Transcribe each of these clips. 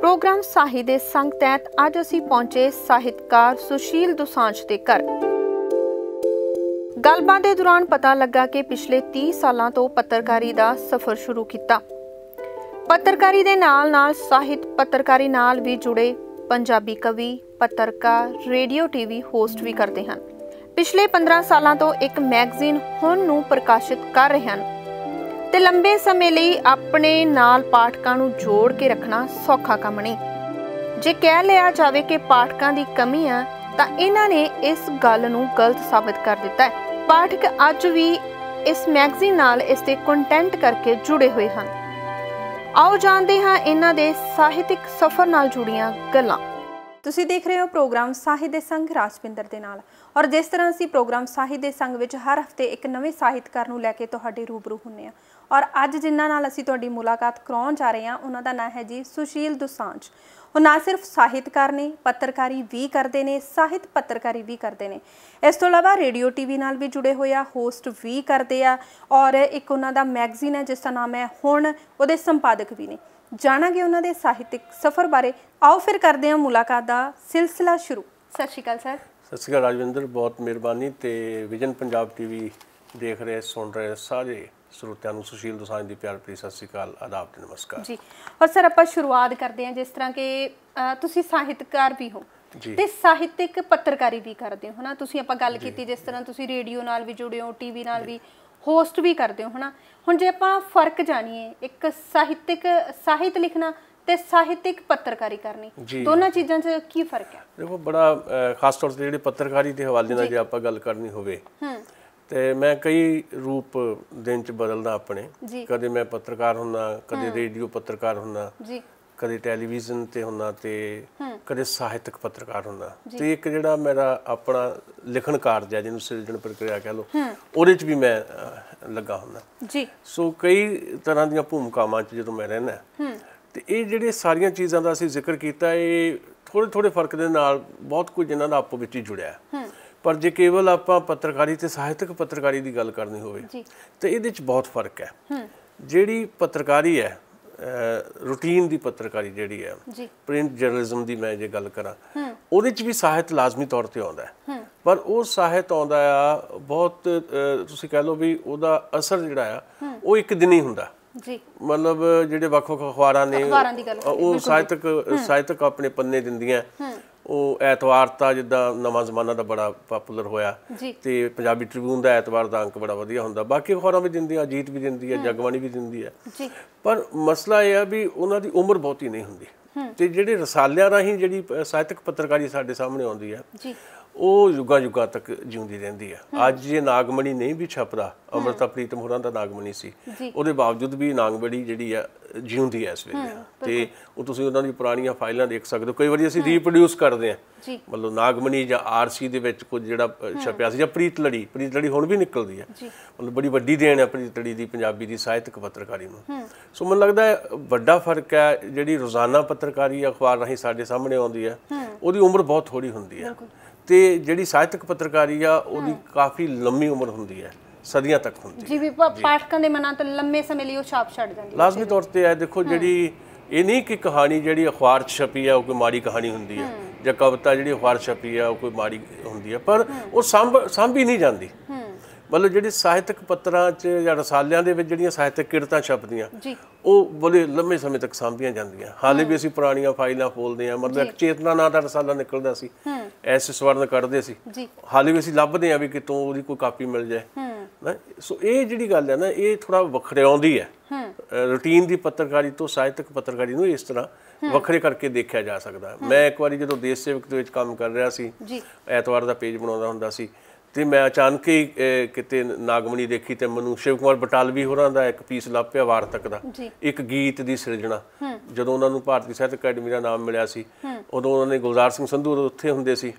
Programme साही दे संग तहत अज असीं पहुंचे ਸਾਹਿਤਕਾਰ सुशील दोसांझ के घर। गलबात के दौरान पता लगा कि पिछले 30 सालों तो पत्रकारी का सफर शुरू किया। पत्रकारी दे नाल नाल ਸਾਹਿਤ पत्रकारी नाल भी जुड़े पंजाबी कवि, पत्रकार, रेडियो टीवी होस्ट भी करते हैं। पिछले 15 सालों तो एक मैगजीन हुण नूं प्रकाशित कर रहे हैं ते लंबे समय ਲਈ अपने नाल पाठकां नूं जोड़ के रखना सौखा काम नहीं। जे कह लिया जाए कि पाठकां दी कमी है तो इन्हां ने इस गल नूं गलत साबित कर दिता है। पाठक अज भी इस मैगजीन नाल इस दे कंटेंट करके जुड़े हुए हैं। आओ जानते हैं इन्हां दे ਸਾਹਿਤਕ सफर नाल जुड़ियां गल्लां। तुसीं देख रहे हो प्रोग्राम ਸਾਹਿਤ ਦੇ संग राजविंदर ਦੇ ਨਾਲ और जिस तरह ਅਸੀਂ प्रोग्राम ਸਾਹਿਤ ਦੇ संग ਵਿੱਚ हर हफ्ते एक नवे ਸਾਹਿਤਕਾਰ ਨੂੰ ਲੈ ਕੇ ਤੁਹਾਡੇ रूबरू ਹੁੰਨੇ ਆ और ਅੱਜ ਜਿਨ੍ਹਾਂ ਨਾਲ ਅਸੀਂ ਤੁਹਾਡੀ ਮੁਲਾਕਾਤ ਕਰਾਉਣ ਜਾ ਰਹੇ ਹਾਂ ਉਹਨਾਂ ਦਾ ਨਾਮ ਹੈ ਜੀ ਸੁਸ਼ੀਲ ਦੋਸਾਂਝ। ਉਹ ਨਾ ਸਿਰਫ ਸਾਹਿਤਕਾਰ ਨੇ, ਪੱਤਰਕਾਰੀ ਵੀ ਕਰਦੇ ਨੇ, ਸਾਹਿਤ ਪੱਤਰਕਾਰੀ ਵੀ ਕਰਦੇ ਨੇ। ਇਸ ਤੋਂ ਇਲਾਵਾ ਰੇਡੀਓ ਟੀਵੀ ਨਾਲ ਵੀ ਜੁੜੇ ਹੋਏ ਆ, ਹੋਸਟ ਵੀ ਕਰਦੇ ਆ ਔਰ ਇੱਕ ਉਹਨਾਂ ਦਾ ਮੈਗਜ਼ੀਨ ਹੈ ਜਿਸ ਦਾ ਨਾਮ ਹੈ ਹੁਣ, ਉਹਦੇ ਸੰਪਾਦਕ ਵੀ ਨੇ। ਜਾਣਾਂਗੇ ਉਹਨਾਂ ਦੇ ਸਾਹਿਤਕ ਸਫ਼ਰ ਬਾਰੇ। आओ फिर करते हैं मुलाकात का सिलसिला शुरू। सत श्री अकाल सर। सत श्री अकाल राजविंदर, बहुत मेहरबानी। तो विजन पंजाब टीवी देख रहे सुन रहे सारे ਸਰੋਤਿਆਂ ਨੂੰ ਸੁਸ਼ੀਲ ਦੋਸਾਂਝ ਦੀ ਪਿਆਰ ਭਰੀ ਸਤਿ ਸ਼੍ਰੀ ਅਕਾਲ, ਆਦਾਬ ਤੇ ਨਮਸਕਾਰ ਜੀ। ਔਰ ਸਰ ਆਪਾਂ ਸ਼ੁਰੂਆਤ ਕਰਦੇ ਹਾਂ ਜਿਸ ਤਰ੍ਹਾਂ ਕਿ ਤੁਸੀਂ ਸਾਹਿਤਕਾਰ ਵੀ ਹੋ ਤੇ ਸਾਹਿਤਕ ਪੱਤਰਕਾਰੀ ਵੀ ਕਰਦੇ ਹੋ ਨਾ। ਤੁਸੀਂ ਆਪਾਂ ਗੱਲ ਕੀਤੀ ਜਿਸ ਤਰ੍ਹਾਂ ਤੁਸੀਂ ਰੇਡੀਓ ਨਾਲ ਵੀ ਜੁੜੇ ਹੋ, ਟੀਵੀ ਨਾਲ ਵੀ ਹੋਸਟ ਵੀ ਕਰਦੇ ਹੋ ਹਨਾ। ਹੁਣ ਜੇ ਆਪਾਂ ਫਰਕ ਜਾਣੀਏ, ਇੱਕ ਸਾਹਿਤ ਲਿਖਣਾ ਤੇ ਸਾਹਿਤਕ ਪੱਤਰਕਾਰੀ ਕਰਨੀ, ਦੋਨਾਂ ਚੀਜ਼ਾਂ 'ਚ ਕੀ ਫਰਕ ਹੈ? ਦੇਖੋ, ਬੜਾ ਖਾਸ ਤੌਰ ਤੇ ਜਿਹੜੇ ਪੱਤਰਕਾਰੀ ਦੇ ਹਵਾਲੇ ਨਾਲ ਜੇ ਆਪਾਂ ਗੱਲ ਕਰਨੀ ਹੋਵੇ ਤੇ ਮੈਂ ਕਈ ਰੂਪ ਦਿਨ 'ਚ ਬਦਲਦਾ ਆਪਣੇ। ਕਦੇ ਮੈਂ ਪੱਤਰਕਾਰ ਹੁੰਦਾ, ਕਦੇ ਰੇਡੀਓ ਪੱਤਰਕਾਰ ਹੁੰਦਾ, ਕਦੇ ਟੈਲੀਵਿਜ਼ਨ ਤੇ ਹੁੰਦਾ ਤੇ ਕਦੇ ਸਾਹਿਤਕ ਪੱਤਰਕਾਰ ਹੁੰਦਾ। ਤੇ ਇੱਕ ਜਿਹੜਾ ਮੇਰਾ ਆਪਣਾ ਲਿਖਣ ਕਾਰਜ ਹੈ ਜਿਹਨੂੰ ਸਿਰਜਣ ਪ੍ਰਕਿਰਿਆ ਕਹਿ ਲਓ, ਉਹਦੇ 'ਚ ਵੀ ਮੈਂ ਲੱਗਾ ਹੁੰਦਾ। ਸੋ ਕਈ ਤਰ੍ਹਾਂ ਦੀਆਂ ਭੂਮਿਕਾਵਾਂ 'ਚ ਜਦੋਂ ਮੈਂ ਰਹਿੰਦਾ ਤੇ ਇਹ ਜਿਹੜੇ ਸਾਰੀਆਂ ਚੀਜ਼ਾਂ ਦਾ ਅਸੀਂ ਜ਼ਿਕਰ ਕੀਤਾ, ਇਹ ਥੋੜੇ ਫਰਕ ਦੇ ਨਾਲ ਬਹੁਤ ਕੁਝ ਇਹਨਾਂ ਦਾ ਆਪੋ ਵਿੱਚ ਹੀ ਜੁੜਿਆ। ਪਰ ਜੇ ਕੇਵਲ ਆਪਾਂ ਪੱਤਰਕਾਰੀ ਤੇ ਸਾਹਿਤਕ ਪੱਤਰਕਾਰੀ ਦੀ ਗੱਲ ਕਰਨੀ ਹੋਵੇ ਤੇ ਇਹਦੇ 'ਚ ਬਹੁਤ ਫਰਕ ਹੈ। ਜਿਹੜੀ ਪੱਤਰਕਾਰੀ ਹੈ, ਰੂਟੀਨ ਦੀ ਪੱਤਰਕਾਰੀ ਜਿਹੜੀ ਹੈ, ਪ੍ਰਿੰਟ ਜਰਨਲਿਜ਼ਮ ਦੀ ਮੈਂ ਜੇ ਗੱਲ ਕਰਾਂ, ਉਹਦੇ 'ਚ ਵੀ ਸਾਹਿਤ ਲਾਜ਼ਮੀ ਤੌਰ ਤੇ ਆਉਂਦਾ ਹੈ। ਪਰ ਉਹ ਸਾਹਿਤ ਆਉਂਦਾ ਆ ਬਹੁਤ, ਤੁਸੀਂ ਕਹਿ ਲਓ ਵੀ ਉਹਦਾ ਅਸਰ ਜਿਹੜਾ ਆ ਉਹ ਇੱਕ ਦਿਨ ਹੀ ਹੁੰਦਾ। ਮਤਲਬ ਜਿਹੜੇ ਵੱਖ-ਵੱਖ ਅਖਬਾਰਾਂ ਨੇ ਉਹ ਸਾਹਿਤਕ ਆਪਣੇ ਪੰਨੇ ਦਿੰਦੀਆਂ। ਉਹ ਐਤਵਾਰ ਤਾਂ ਜਿੱਦਾਂ ਨਵਾਂ ਜ਼ਮਾਨਾ ਦਾ ਬੜਾ ਪਾਪੂਲਰ ਹੋਇਆ ਤੇ ਪੰਜਾਬੀ ਟ੍ਰਿਬਿਊਨ ਦਾ ਐਤਵਾਰ ਦਾ ਅੰਕ ਬੜਾ ਵਧੀਆ ਹੁੰਦਾ। ਬਾਕੀ ਅਖਬਾਰਾਂ ਵੀ ਦਿੰਦੀਆਂ, ਅਜੀਤ ਵੀ ਦਿੰਦੀ ਹੈ, ਜਗਬਾਣੀ ਵੀ ਦਿੰਦੀ ਹੈ। ਪਰ ਮਸਲਾ ਇਹ ਆ ਵੀ ਉਹਨਾਂ ਦੀ ਉਮਰ ਬਹੁਤੀ ਨਹੀਂ ਹੁੰਦੀ। ਤੇ ਜਿਹੜੇ ਰਸਾਲਿਆਂ ਰਾਹੀਂ ਜਿਹੜੀ ਸਾਹਿਤਕ ਪੱਤਰਕਾਰੀ ਸਾਡੇ ਸਾਹਮਣੇ ਆਉਂਦੀ ਹੈ ਉਹ ਯੁੱਗਾਂ ਤੱਕ ਜਿਉਂਦੀ ਰਹਿੰਦੀ ਹੈ। ਅੱਜ ਜੇ ਨਾਗਮਣੀ ਨਹੀਂ ਵੀ ਛਪਦਾ, ਅੰਮ੍ਰਿਤਾ ਪ੍ਰੀਤਮ ਹੋਰਾਂ ਦਾ ਨਾਗਮਣੀ ਸੀ, ਉਹਦੇ ਬਾਵਜੂਦ ਵੀ ਨਾਗਮਣੀ ਜਿਹੜੀ ਆ ਜਿਉਂਦੀ ਹੈ ਇਸ ਵੇਲੇ। ਤੇ ਉਹ ਤੁਸੀਂ ਉਹਨਾਂ ਦੀ ਪੁਰਾਣੀਆਂ ਫਾਈਲਾਂ ਦੇਖ ਸਕਦੇ ਹੋ। ਕਈ ਵਾਰੀ ਅਸੀਂ ਰੀਪਰੋਡਿਊਸ ਕਰਦੇ ਹਾਂ, ਮਤਲਬ ਨਾਗਮਣੀ ਜਾਂ ਆਰਸੀ ਦੇ ਵਿੱਚ ਕੁਝ ਜਿਹੜਾ ਛਪਿਆ ਸੀ, ਜਾਂ ਪ੍ਰੀਤ ਲੜੀ ਹੁਣ ਵੀ ਨਿਕਲਦੀ ਹੈ। ਮਤਲਬ ਬੜੀ ਵੱਡੀ ਦੇਣ ਹੈ ਪ੍ਰੀਤ ਲੜੀ ਦੀ ਪੰਜਾਬੀ ਦੀ ਸਾਹਿਤਕ ਪੱਤਰਕਾਰੀ ਨੂੰ। ਸੋ ਮੈਨੂੰ ਲੱਗਦਾ ਵੱਡਾ ਫਰਕ ਹੈ ਜਿਹੜੀ ਰੋਜ਼ਾਨਾ ਪੱਤਰਕਾਰੀ ਅਖਬਾਰ ਰਾਹੀਂ ਸਾਡੇ ਸਾਹਮਣੇ ਆਉਂਦੀ ਹੈ, ਉਹਦੀ ਉਮਰ ਬਹੁਤ ਥੋੜ੍ਹੀ ਹੁੰਦੀ ਹੈ। ਤੇ ਜਿਹੜੀ ਸਾਹਿਤਕ ਪੱਤਰਕਾਰੀ ਆ ਉਹਦੀ ਕਾਫੀ ਲੰਮੀ ਉਮਰ ਹੁੰਦੀ ਹੈ, ਸਦੀਆਂ ਤੱਕ ਹੁੰਦੀ ਹੈ। ਜੀ, ਪਾਠਕਾਂ ਦੇ ਮਨਾਂ ਤੇ ਲੰਮੇ ਸਮੇਂ ਲਈ ਉਹ ਛਾਪ ਛੱਡ ਜਾਂਦੀ ਹੈ। ਲਾਜ਼ਮੀ ਤੌਰ ਤੇ ਹੈ। ਦੇਖੋ, ਜਿਹੜੀ ਇਹ ਨਹੀਂ ਕਿ ਕਹਾਣੀ ਜਿਹੜੀ ਅਖਬਾਰ 'ਚ ਛਪੀ ਆ ਉਹ ਕੋਈ ਮਾੜੀ ਕਹਾਣੀ ਹੁੰਦੀ ਹੈ, ਜਾਂ ਕਵਿਤਾ ਜਿਹੜੀ ਅਖਬਾਰ 'ਚ ਛਪੀ ਆ ਉਹ ਕੋਈ ਮਾੜੀ ਹੁੰਦੀ ਹੈ, ਪਰ ਉਹ ਸਾਂਭੀ ਨਹੀਂ ਜਾਂਦੀ। ਮਤਲਬ ਜਿਹੜੇ ਸਾਹਿਤਕ ਪੱਤਰਾਂ 'ਚ ਜਾਂ ਰਸਾਲਿਆਂ ਦੇ ਵਿੱਚ ਜਿਹੜੀਆਂ ਸਾਹਿਤਕ ਕਿਰਤਾਂ ਛਪਦੀਆਂ ਉਹ ਬੜੇ ਲੰਮੇ ਸਮੇਂ ਤੱਕ ਸਾਂਭੀਆਂ ਜਾਂਦੀਆਂ। ਹਾਲੇ ਵੀ ਅਸੀਂ ਪੁਰਾਣੀਆਂ ਫਾਈਲਾਂ ਫੋਲਦੇ ਹਾਂ। ਮਤਲਬ ਇੱਕ ਚੇਤਨਾ ਨਾਂ ਦਾ ਰਸਾਲਾ ਨਿਕਲਦਾ ਸੀ, ਐਸ ਸਵਰਨ ਕੱਢਦੇ ਸੀ, ਹਾਲੇ ਵੀ ਅਸੀਂ ਲੱਭਦੇ ਹਾਂ ਵੀ ਕਿਤੋਂ ਉਹਦੀ ਕੋਈ ਕਾਪੀ ਮਿਲ ਜਾਏ। ਸੋ ਇਹ ਜਿਹੜੀ ਗੱਲ ਹੈ ਨਾ, ਇਹ ਥੋੜ੍ਹਾ ਵੱਖਰਿਆਉਂਦੀ ਹੈ ਰੂਟੀਨ ਦੀ ਪੱਤਰਕਾਰੀ ਤੋਂ ਸਾਹਿਤਕ ਪੱਤਰਕਾਰੀ ਨੂੰ। ਇਸ ਤਰ੍ਹਾਂ ਵੱਖਰੇ ਕਰਕੇ ਦੇਖਿਆ ਜਾ ਸਕਦਾ। ਮੈਂ ਇੱਕ ਵਾਰੀ ਜਦੋਂ ਦੇਸ਼ ਸੇਵਕ ਦੇ ਵਿੱਚ ਕੰਮ ਕਰ ਰਿਹਾ ਸੀ, ਐਤਵਾਰ ਦਾ ਪੇਜ ਬਣਾਉਂਦਾ ਹੁੰਦਾ ਸੀ, ਤੇ ਮੈਂ ਅਚਾਨਕ ਹੀ ਕਿਤੇ ਨਾਗਮਣੀ ਦੇਖੀ ਤੇ ਮੈਨੂੰ ਸ਼ਿਵ ਕੁਮਾਰ ਬਟਾਲਵੀ ਹੋਰਾਂ ਦਾ ਇੱਕ ਪੀਸ ਲੱਭ ਪਿਆ ਵਾਰਤਕ ਦਾ, ਇੱਕ ਗੀਤ ਦੀ ਸਿਰਜਣਾ। ਜਦੋਂ ਉਹਨਾਂ ਨੂੰ ਭਾਰਤੀ ਸਾਹਿਤ ਅਕੈਡਮੀ ਦਾ ਨਾਮ ਮਿਲਿਆ ਸੀ, ਉਦੋਂ ਉਹਨਾਂ ਨੇ ਗੁਲਜ਼ਾਰ ਸਿੰਘ ਸੰਧੂ ਉੱਥੇ ਹੁੰਦੇ ਸੀ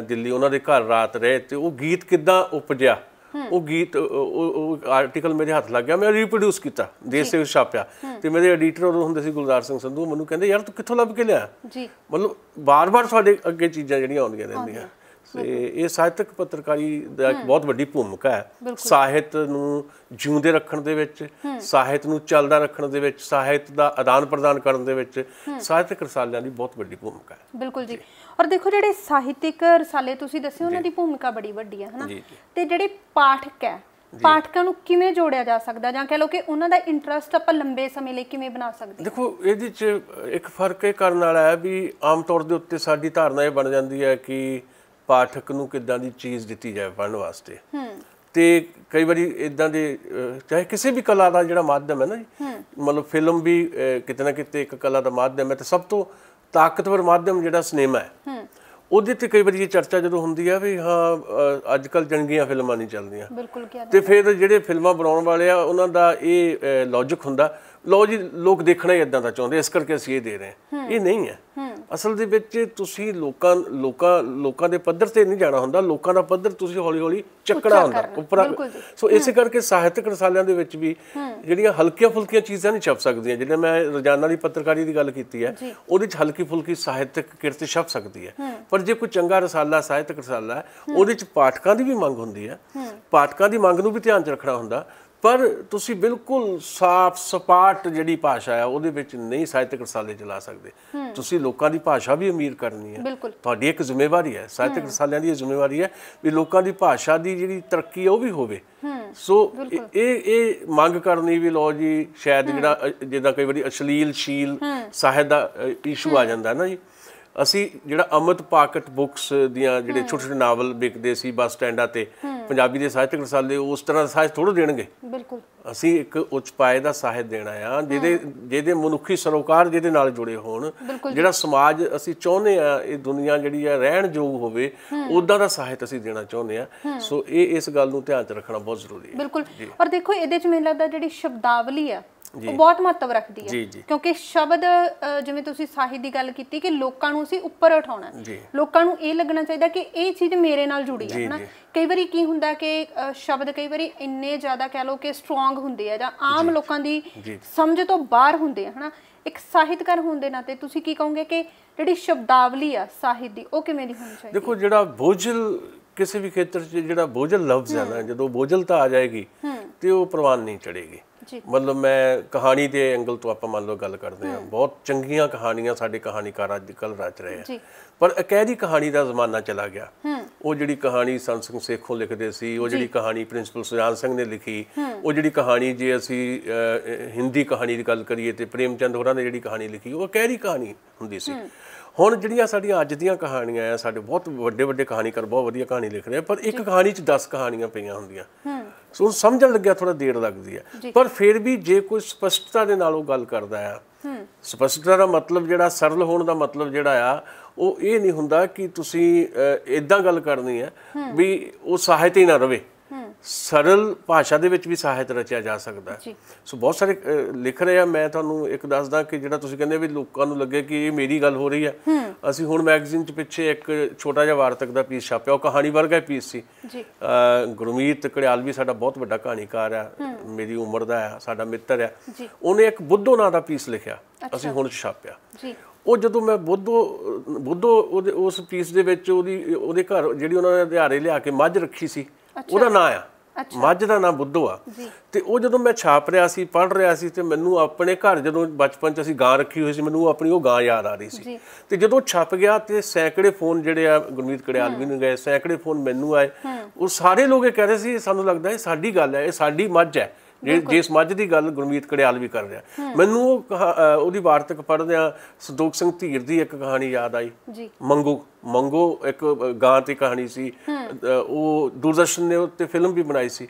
ਦਿੱਲੀ, ਉਹਨਾਂ ਦੇ ਘਰ ਰਾਤ ਰਹੇ ਤੇ ਉਹ ਗੀਤ ਕਿੱਦਾਂ ਉਪਜਿਆ, ਉਹ ਗੀਤ ਉਹ ਆਰਟੀਕਲ ਮੇਰੇ ਹੱਥ ਲੱਗ ਗਿਆ। ਮੈਂ ਰੀਪਰੋਡਿਊਸ ਕੀਤਾ, ਦੇਸ਼ ਸੇਵਕ ਛਾਪਿਆ। ਤੇ ਮੇਰੇ ਐਡੀਟਰ ਉਦੋਂ ਹੁੰਦੇ ਸੀ ਗੁਲਜ਼ਾਰ ਸਿੰਘ ਸੰਧੂ, ਮੈਨੂੰ ਕਹਿੰਦੇ ਯਾਰ ਤੂੰ ਕਿੱਥੋਂ ਲੱਭ ਕੇ ਲਿਆ? ਮਤਲਬ ਬਾਰ-ਬਾਰ ਸਾਡੇ ਅੱਗੇ ਚੀਜ਼ਾਂ ਜਿਹੜੀਆਂ ਆਉਂਦੀਆਂ ਰਹਿੰਦੀਆਂ। ਤੇ ਇਹ ਸਾਹਿਤਕ ਪੱਤਰਕਾਰੀ ਦਾ ਇੱਕ ਬਹੁਤ ਵੱਡੀ ਭੂਮਿਕਾ ਹੈ ਸਾਹਿਤ ਨੂੰ ਜਿਉਂਦੇ ਰੱਖਣ ਦੇ ਵਿੱਚ, ਸਾਹਿਤ ਨੂੰ ਚੱਲਦਾ ਰੱਖਣ ਦੇ ਵਿੱਚ, ਸਾਹਿਤ ਦਾ ਆਦਾਨ ਪ੍ਰਦਾਨ ਕਰਨ ਦੇ ਵਿੱਚ ਸਾਹਿਤਕ ਰਸਾਲਿਆਂ ਦੀ ਬਹੁਤ ਵੱਡੀ ਭੂਮਿਕਾ ਹੈ। ਬਿਲਕੁਲ ਜੀ। ਔਰ ਦੇਖੋ ਜਿਹੜੇ ਸਾਹਿਤਿਕ ਰਸਾਲੇ ਤੁਸੀਂ ਦੱਸੇ ਉਹਨਾਂ ਦੀ ਭੂਮਿਕਾ ਬੜੀ ਵੱਡੀ ਹੈ ਹਨਾ, ਤੇ ਜਿਹੜੇ ਪਾਠਕ ਹੈ ਪਾਠਕਾਂ ਨੂੰ ਕਿਵੇਂ ਜੋੜਿਆ ਜਾ ਸਕਦਾ, ਜਾਂ ਕਹ ਲਓ ਕਿ ਉਹਨਾਂ ਦਾ ਇੰਟਰਸਟ ਆਪਾਂ ਲੰਬੇ ਸਮੇਂ ਲਈ ਕਿਵੇਂ ਬਣਾ ਸਕਦੇ? ਦੇਖੋ ਇਹਦੇ 'ਚ ਇੱਕ ਫਰਕ ਇਹ ਕਰਨ ਵਾਲਾ ਹੈ ਵੀ ਆਮ ਤੌਰ ਦੇ ਉੱਤੇ ਸਾਡੀ ਧਾਰਨਾ ਇਹ ਬਣ ਜਾਂਦੀ ਹੈ ਕਿ ਪਾਠਕ ਨੂੰ ਕਿੱਦਾਂ ਦੀ ਚੀਜ਼ ਦਿੱਤੀ ਜਾਵੇ ਪੜ੍ਹਨ ਵਾਸਤੇ, ਤੇ ਕਈ ਵਾਰੀ ਇਦਾਂ ਦੇ ਚਾਹੇ ਕਿਸੇ ਵੀ ਕਲਾ ਦਾ ਜਿਹੜਾ ਮਾਧਿਅਮ ਹੈ ਨਾ ਜੀ, ਮਤਲਬ ਫਿਲਮ ਵੀ ਕਿਤੇ ਨਾ ਕਿਤੇ ਇੱਕ ਕਲਾ ਦਾ ਮਾਧਿਅਮ ਹੈ, ਤੇ ਸਭ ਤੋਂ ਤਾਕਤਵਰ ਮਾਧਿਅਮ ਜਿਹੜਾ ਸਿਨੇਮਾ ਹੈ ਉਹਦੇ ਤੇ ਕਈ ਵਾਰੀ ਇਹ ਚਰਚਾ ਜਦੋਂ ਹੁੰਦੀ ਆ ਵੀ ਹਾਂ ਅੱਜ ਕੱਲ੍ਹ ਚੰਗੀਆਂ ਫਿਲਮਾਂ ਨਹੀਂ ਚੱਲਦੀਆਂ, ਤੇ ਫਿਰ ਜਿਹੜੇ ਫਿਲਮਾਂ ਬਣਾਉਣ ਵਾਲੇ ਆ ਉਹਨਾਂ ਦਾ ਇਹ ਲੌਜਿਕ ਹੁੰਦਾ ਲਓ ਜੀ ਲੋਕ ਦੇਖਣਾ ਹੀ ਇਦਾਂ ਦਾ ਚਾਹੁੰਦੇ ਇਸ ਕਰਕੇ ਅਸੀਂ ਇਹ ਦੇ ਰਹੇ ਹਾਂ। ਇਹ ਨਹੀਂ ਹੈ। ਅਸਲ ਦੇ ਵਿੱਚ ਤੁਸੀਂ ਲੋਕਾਂ ਦੇ ਪੱਧਰ ਤੇ ਨਹੀਂ ਜਾਣਾ ਹੁੰਦਾ, ਲੋਕਾਂ ਦਾ ਪੱਧਰ ਤੁਸੀਂ ਹੌਲੀ ਹੌਲੀ ਚੱਕਣਾ ਹੁੰਦਾ ਉੱਪਰ। ਸੋ ਇਸੇ ਕਰਕੇ ਸਾਹਿਤਕ ਰਸਾਲਿਆਂ ਦੇ ਵਿੱਚ ਵੀ ਜਿਹੜੀਆਂ ਹਲਕੀਆਂ ਫੁਲਕੀਆਂ ਚੀਜ਼ਾਂ ਨਹੀਂ ਛਪ ਸਕਦੀਆਂ, ਜਿਹੜੀਆਂ ਮੈਂ ਰੋਜ਼ਾਨਾ ਦੀ ਪੱਤਰਕਾਰੀ ਦੀ ਗੱਲ ਕੀਤੀ ਹੈ ਉਹਦੇ 'ਚ ਹਲਕੀ ਫੁਲਕੀ ਸਾਹਿਤਕ ਕਿਰਤ ਛਪ ਸਕਦੀ ਹੈ, ਪਰ ਜੇ ਕੋਈ ਚੰਗਾ ਰਸਾਲਾ ਸਾਹਿਤਕ ਰਸਾਲਾ ਹੈ ਉਹਦੇ 'ਚ ਪਾਠਕਾਂ ਦੀ ਵੀ ਮੰਗ ਹੁੰਦੀ ਹੈ, ਪਾਠਕਾਂ ਦੀ ਮੰਗ ਨੂੰ ਵੀ ਧਿਆਨ 'ਚ ਰੱਖਣਾ ਹੁੰਦਾ, ਪਰ ਤੁਸੀਂ ਬਿਲਕੁਲ ਸਾਫ਼ ਸਪਾਟ ਜਿਹੜੀ ਭਾਸ਼ਾ ਹੈ ਉਹਦੇ ਵਿੱਚ ਨਹੀਂ ਸਾਹਿਤਕ ਰਸਾਲੇ ਚਲਾ ਸਕਦੇ। ਤੁਸੀਂ ਲੋਕਾਂ ਦੀ ਭਾਸ਼ਾ ਵੀ ਅਮੀਰ ਕਰਨੀ ਹੈ, ਤੁਹਾਡੀ ਇੱਕ ਜ਼ਿੰਮੇਵਾਰੀ ਹੈ, ਸਾਹਿਤਕ ਰਸਾਲਿਆਂ ਦੀ ਇਹ ਜ਼ਿੰਮੇਵਾਰੀ ਹੈ ਵੀ ਲੋਕਾਂ ਦੀ ਭਾਸ਼ਾ ਦੀ ਜਿਹੜੀ ਤਰੱਕੀ ਹੈ ਉਹ ਵੀ ਹੋਵੇ। ਸੋ ਇਹ ਮੰਗ ਕਰਨੀ ਵੀ ਲਓ ਜੀ ਸ਼ਾਇਦ ਜਿਹੜਾ ਜਿੱਦਾਂ ਕਈ ਵਾਰੀ ਅਸ਼ਲੀਲਸ਼ੀਲ ਸਾਹਿਤ ਦਾ ਇਸ਼ੂ ਆ ਜਾਂਦਾ ਨਾ ਜੀ, ਅਸੀਂ ਜਿਹੜਾ ਅਮਿਤ ਪਾਕਟ ਬੁੱਕਸ ਦੀਆਂ ਜਿਹੜੇ ਛੋਟੇ ਛੋਟੇ ਨਾਵਲ ਵਿਕਦੇ ਸੀ ਬੱਸ ਸਟੈਂਡਾਂ ਤੇ, ਪੰਜਾਬੀ ਦੇ ਸਾਹਿਤਕ ਰਸਾਲੇ ਉਸ ਤਰ੍ਹਾਂ ਦਾ ਸਾਹਿਤ ਥੋੜ੍ਹਾ ਦੇਣਗੇ। ਅਸੀਂ ਇੱਕ ਉੱਚ ਪਾਏ ਦਾ ਸਾਹਿਤ ਦੇਣਾ ਆ ਜਿਹਦੇ ਮਨੁੱਖੀ ਸਰੋਕਾਰ ਜਿਹਦੇ ਨਾਲ ਜੁੜੇ ਹੋਣ, ਜਿਹੜਾ ਸਮਾਜ ਅਸੀਂ ਚਾਹੁੰਦੇ ਆ ਇਹ ਦੁਨੀਆ ਜਿਹੜੀ ਆ ਰਹਿਣ ਯੋਗ ਹੋਵੇ ਉੱਦਾਂ ਦਾ ਸਾਹਿਤ ਅਸੀਂ ਦੇਣਾ ਚਾਹੁੰਦੇ ਆ। ਸੋ ਇਹ ਇਸ ਗੱਲ ਨੂੰ ਧਿਆਨ 'ਚ ਰੱਖਣਾ ਬਹੁਤ ਜ਼ਰੂਰੀ ਹੈ। ਬਿਲਕੁਲ। ਔਰ ਦੇਖੋ ਇਹਦੇ 'ਚ ਮੈਨੂੰ ਲੱਗਦਾ ਜਿਹੜੀ ਸ਼ਬਦਾਵਲੀ ਆ ਉਹ ਬਹੁਤ ਮਹੱਤਵ ਰੱਖਦੀ ਹੈ, ਕਿਉਂਕਿ ਸ਼ਬਦ ਜਿਵੇਂ ਤੁਸੀਂ ਸਾਹਿਤ ਦੀ ਗੱਲ ਕੀਤੀ ਕਿ ਲੋਕਾਂ ਨੂੰ ਅਸੀਂ ਉੱਪਰ ਉਠਾਉਣਾ, ਲੋਕਾਂ ਨੂੰ ਇਹ ਲੱਗਣਾ ਚਾਹੀਦਾ ਕਿ ਇਹ ਚੀਜ਼ ਮੇਰੇ ਨਾਲ ਜੁੜੀ ਹੈ ਨਾ। ਕਈ ਵਾਰੀ ਕੀ ਹੁੰਦਾ ਕਿ ਸ਼ਬਦ ਕਈ ਵਾਰੀ ਇੰਨੇ ਜ਼ਿਆਦਾ ਕਹਿ ਲਓ ਕਿ ਸਟਰੋਂਗ ਹੁੰਦੇ ਆ ਜਾਂ ਆਮ ਲੋਕਾਂ ਦੀ ਸਮਝ ਤੋਂ ਬਾਹਰ ਹੁੰਦੇ ਆ ਹਨਾ। ਇੱਕ ਸਾਹਿਤਕਾਰ ਹੋਣ ਦੇ ਨਾਤੇ ਤੁਸੀਂ ਕੀ ਕਹੋਗੇ ਕਿ ਜਿਹੜੀ ਸ਼ਬਦਾਵਲੀ ਆ ਸਾਹਿਤ ਦੀ ਉਹ ਕਿਵੇਂ ਦੀ ਹੋਣੀ ਚਾਹੀਦੀ? ਦੇਖੋ ਜਿਹੜਾ ਬੋਝਲ ਕਿਸੇ ਵੀ ਖੇਤਰ 'ਚ ਜਿਹੜਾ ਬੋਝਲ ਲਫ਼ਜ਼ ਹੈ ਨਾ, ਜਦੋਂ ਬੋਝਲਤਾ ਆ ਜਾਏਗੀ ਤੇ ਉਹ ਪ੍ਰਵਾਨ ਨਹੀਂ ਚੜੇਗੀ। ਮਤਲਬ ਮੈਂ ਕਹਾਣੀ ਦੇ ਐਂਗਲ ਤੋਂ ਆਪਾਂ ਮੰਨ ਲਓ ਗੱਲ ਕਰਦੇ ਹਾਂ, ਬਹੁਤ ਚੰਗੀਆਂ ਕਹਾਣੀਆਂ ਸਾਡੇ ਕਹਾਣੀਕਾਰ ਅੱਜ ਕੱਲ੍ਹ ਰਚ ਰਹੇ ਆ, ਪਰ ਅਕੈਦੀ ਕਹਾਣੀ ਦਾ ਜ਼ਮਾਨਾ ਚਲਾ ਗਿਆ। ਉਹ ਜਿਹੜੀ ਕਹਾਣੀ ਸੰਤ ਸਿੰਘ ਸੇਖੋਂ ਲਿਖਦੇ ਸੀ, ਉਹ ਜਿਹੜੀ ਕਹਾਣੀ ਪ੍ਰਿੰਸੀਪਲ ਸੁਜਾਨ ਸਿੰਘ ਨੇ ਲਿਖੀ, ਉਹ ਜਿਹੜੀ ਕਹਾਣੀ ਜੇ ਅਸੀਂ ਹਿੰਦੀ ਕਹਾਣੀ ਦੀ ਗੱਲ ਕਰੀਏ ਤੇ ਪ੍ਰੇਮ ਚੰਦ ਹੋਰਾਂ ਨੇ ਜਿਹੜੀ ਕਹਾਣੀ ਲਿਖੀ ਉਹ ਅਕੈਦੀ ਕਹਾਣੀ ਹੁੰਦੀ ਸੀ। ਹੁਣ ਜਿਹੜੀਆਂ ਸਾਡੀਆਂ ਅੱਜ ਦੀਆਂ ਕਹਾਣੀਆਂ ਆ, ਸਾਡੇ ਬਹੁਤ ਵੱਡੇ ਵੱਡੇ ਕਹਾਣੀਕਾਰ ਬਹੁਤ ਵਧੀਆ ਕਹਾਣੀ ਲਿਖ ਰਹੇ ਆ, ਪਰ ਇੱਕ ਕਹਾਣੀ 'ਚ 10 ਕਹਾਣੀਆਂ ਪਈਆਂ ਹੁੰਦੀਆਂ, ਸੋ ਸਮਝਣ ਲੱਗਿਆ ਥੋੜਾ ਦੇਰ ਲੱਗਦੀ ਹੈ। ਪਰ ਫਿਰ ਵੀ ਜੇ ਕੋਈ ਸਪਸ਼ਟਤਾ ਦੇ ਨਾਲ ਉਹ ਗੱਲ ਕਰਦਾ ਆ, ਸਪਸ਼ਟਤਾ ਦਾ ਮਤਲਬ ਜਿਹੜਾ ਸਰਲ ਹੋਣ ਦਾ ਮਤਲਬ ਜਿਹੜਾ ਆ ਉਹ ਇਹ ਨਹੀਂ ਹੁੰਦਾ ਕਿ ਤੁਸੀਂ ਇੱਦਾਂ ਗੱਲ ਕਰਨੀ ਹੈ ਵੀ ਉਹ ਸਾਹਿਤ ਹੀ ਨਾ ਰਵੇ, ਸਰਲ ਭਾਸ਼ਾ ਦੇ ਵਿੱਚ ਵੀ ਸਾਹਿਤ ਰਚਿਆ ਜਾ ਸਕਦਾ। ਸੋ ਬਹੁਤ ਸਾਰੇ ਲਿਖ ਰਹੇ ਆ। ਮੈਂ ਤੁਹਾਨੂੰ ਇੱਕ ਦੱਸਦਾ ਕਿ ਜਿਹੜਾ ਤੁਸੀਂ ਕਹਿੰਦੇ ਵੀ ਲੋਕਾਂ ਨੂੰ ਲੱਗੇ ਕਿ ਇਹ ਮੇਰੀ ਗੱਲ ਹੋ ਰਹੀ ਹੈ, ਅਸੀਂ ਹੁਣ ਮੈਗਜ਼ੀਨ 'ਚ ਪਿੱਛੇ ਇੱਕ ਛੋਟਾ ਜਿਹਾ ਵਾਰਤਕ ਦਾ ਪੀਸ ਛਾਪਿਆ, ਉਹ ਕਹਾਣੀ ਵਰਗਾ ਹੀ ਪੀਸ ਸੀ। ਗੁਰਮੀਤ ਕੜਿਆਲ ਵੀ ਸਾਡਾ ਬਹੁਤ ਵੱਡਾ ਕਹਾਣੀਕਾਰ ਆ, ਮੇਰੀ ਉਮਰ ਦਾ ਆ, ਸਾਡਾ ਮਿੱਤਰ ਆ, ਉਹਨੇ ਇੱਕ ਬੁੱਧੋ ਨਾਂ ਦਾ ਪੀਸ ਲਿਖਿਆ, ਅਸੀਂ ਹੁਣ ਛਾਪਿਆ। ਉਹ ਜਦੋਂ ਮੈਂ ਬੁੱਧੋ ਉਸ ਪੀਸ ਦੇ ਵਿੱਚ ਉਹਦੇ ਘਰ ਜਿਹੜੀ ਉਹਨਾਂ ਨੇ ਦਿਹਾੜੇ ਲਿਆ ਕੇ ਮੱਝ ਰੱਖੀ ਸੀ ਉਹਦਾ ਨਾਂ ਆ, ਮੱਝ ਦਾ ਨਾਂ ਬੁੱਧੋ ਆ। ਤੇ ਉਹ ਜਦੋਂ ਮੈਂ ਛਾਪ ਰਿਹਾ ਸੀ, ਪੜ੍ਹ ਰਿਹਾ ਸੀ, ਤੇ ਮੈਨੂੰ ਆਪਣੇ ਘਰ ਜਦੋਂ ਬਚਪਨ 'ਚ ਅਸੀਂ ਗਾਂ ਰੱਖੀ ਹੋਈ ਸੀ, ਮੈਨੂੰ ਆਪਣੀ ਉਹ ਗਾਂ ਯਾਦ ਆ ਰਹੀ ਸੀ। ਤੇ ਜਦੋਂ ਛਪ ਗਿਆ ਤੇ ਸੈਂਕੜੇ ਫੋਨ ਜਿਹੜੇ ਆ ਗੁਰਮੀਤ ਕੜਿਆਲ ਵੀ ਨੂੰ ਗਏ, ਸੈਂਕੜੇ ਫੋਨ ਮੈਨੂੰ ਆਏ, ਉਹ ਸਾਰੇ ਲੋਕ ਇਹ ਕਹਿ ਰਹੇ ਸੀ ਸਾਨੂੰ ਲੱਗਦਾ ਇਹ ਸਾਡੀ ਗੱਲ ਹੈ, ਇਹ ਸਾਡੀ ਮੱਝ ਹੈ, ਜਿਸ ਮੱਝ ਦੀ ਗੱਲ ਗੁਰਮੀਤ ਕੜਿਆਲ ਵੀ ਕਰ ਰਿਹਾ। ਮੈਨੂੰ ਉਹਦੀ ਵਾਰਤਕ ਪੜ੍ਹਦਿਆਂ ਸੰਤੋਖ ਸਿੰਘ ਧੀਰ ਦੀ ਇੱਕ ਕਹਾਣੀ ਯਾਦ ਆਈ, ਮੰਗੋ ਇੱਕ ਗਾਂ ਤੇ ਕਹਾਣੀ ਸੀ, ਉਹ ਦੂਰਦਰਸ਼ਨ ਨੇ ਉੱਤੇ ਫਿਲਮ ਵੀ ਬਣਾਈ ਸੀ।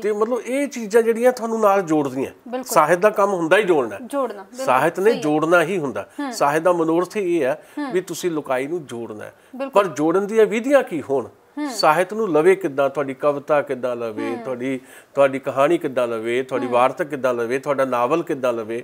ਤੇ ਮਤਲਬ ਇਹ ਚੀਜ਼ਾਂ ਜਿਹੜੀਆਂ ਤੁਹਾਨੂੰ ਨਾਲ ਜੋੜਦੀਆਂ, ਸਾਹਿਤ ਦਾ ਕੰਮ ਹੁੰਦਾ ਹੀ ਜੋੜਨਾ, ਸਾਹਿਤ ਨੇ ਜੋੜਨਾ ਹੀ ਹੁੰਦਾ। ਸਾਹਿਤ ਦਾ ਮਨੋਰਥ ਇਹ ਹੈ ਵੀ ਤੁਸੀਂ ਲੋਕਾਈ ਨੂੰ ਜੋੜਨਾ, ਪਰ ਜੋੜਨ ਦੀਆਂ ਵਿਧੀਆਂ ਕੀ ਹੋਣ, ਸਾਹਿਤ ਨੂੰ ਲਵੇ ਕਿੱਦਾਂ, ਤੁਹਾਡੀ ਕਵਿਤਾ ਕਿੱਦਾਂ ਲਵੇ, ਤੁਹਾਡੀ ਕਹਾਣੀ ਕਿੱਦਾਂ ਲਵੇ, ਤੁਹਾਡੀ ਵਾਰਤਕ ਕਿੱਦਾਂ ਲਵੇ, ਤੁਹਾਡਾ ਨਾਵਲ ਕਿੱਦਾਂ ਲਵੇ,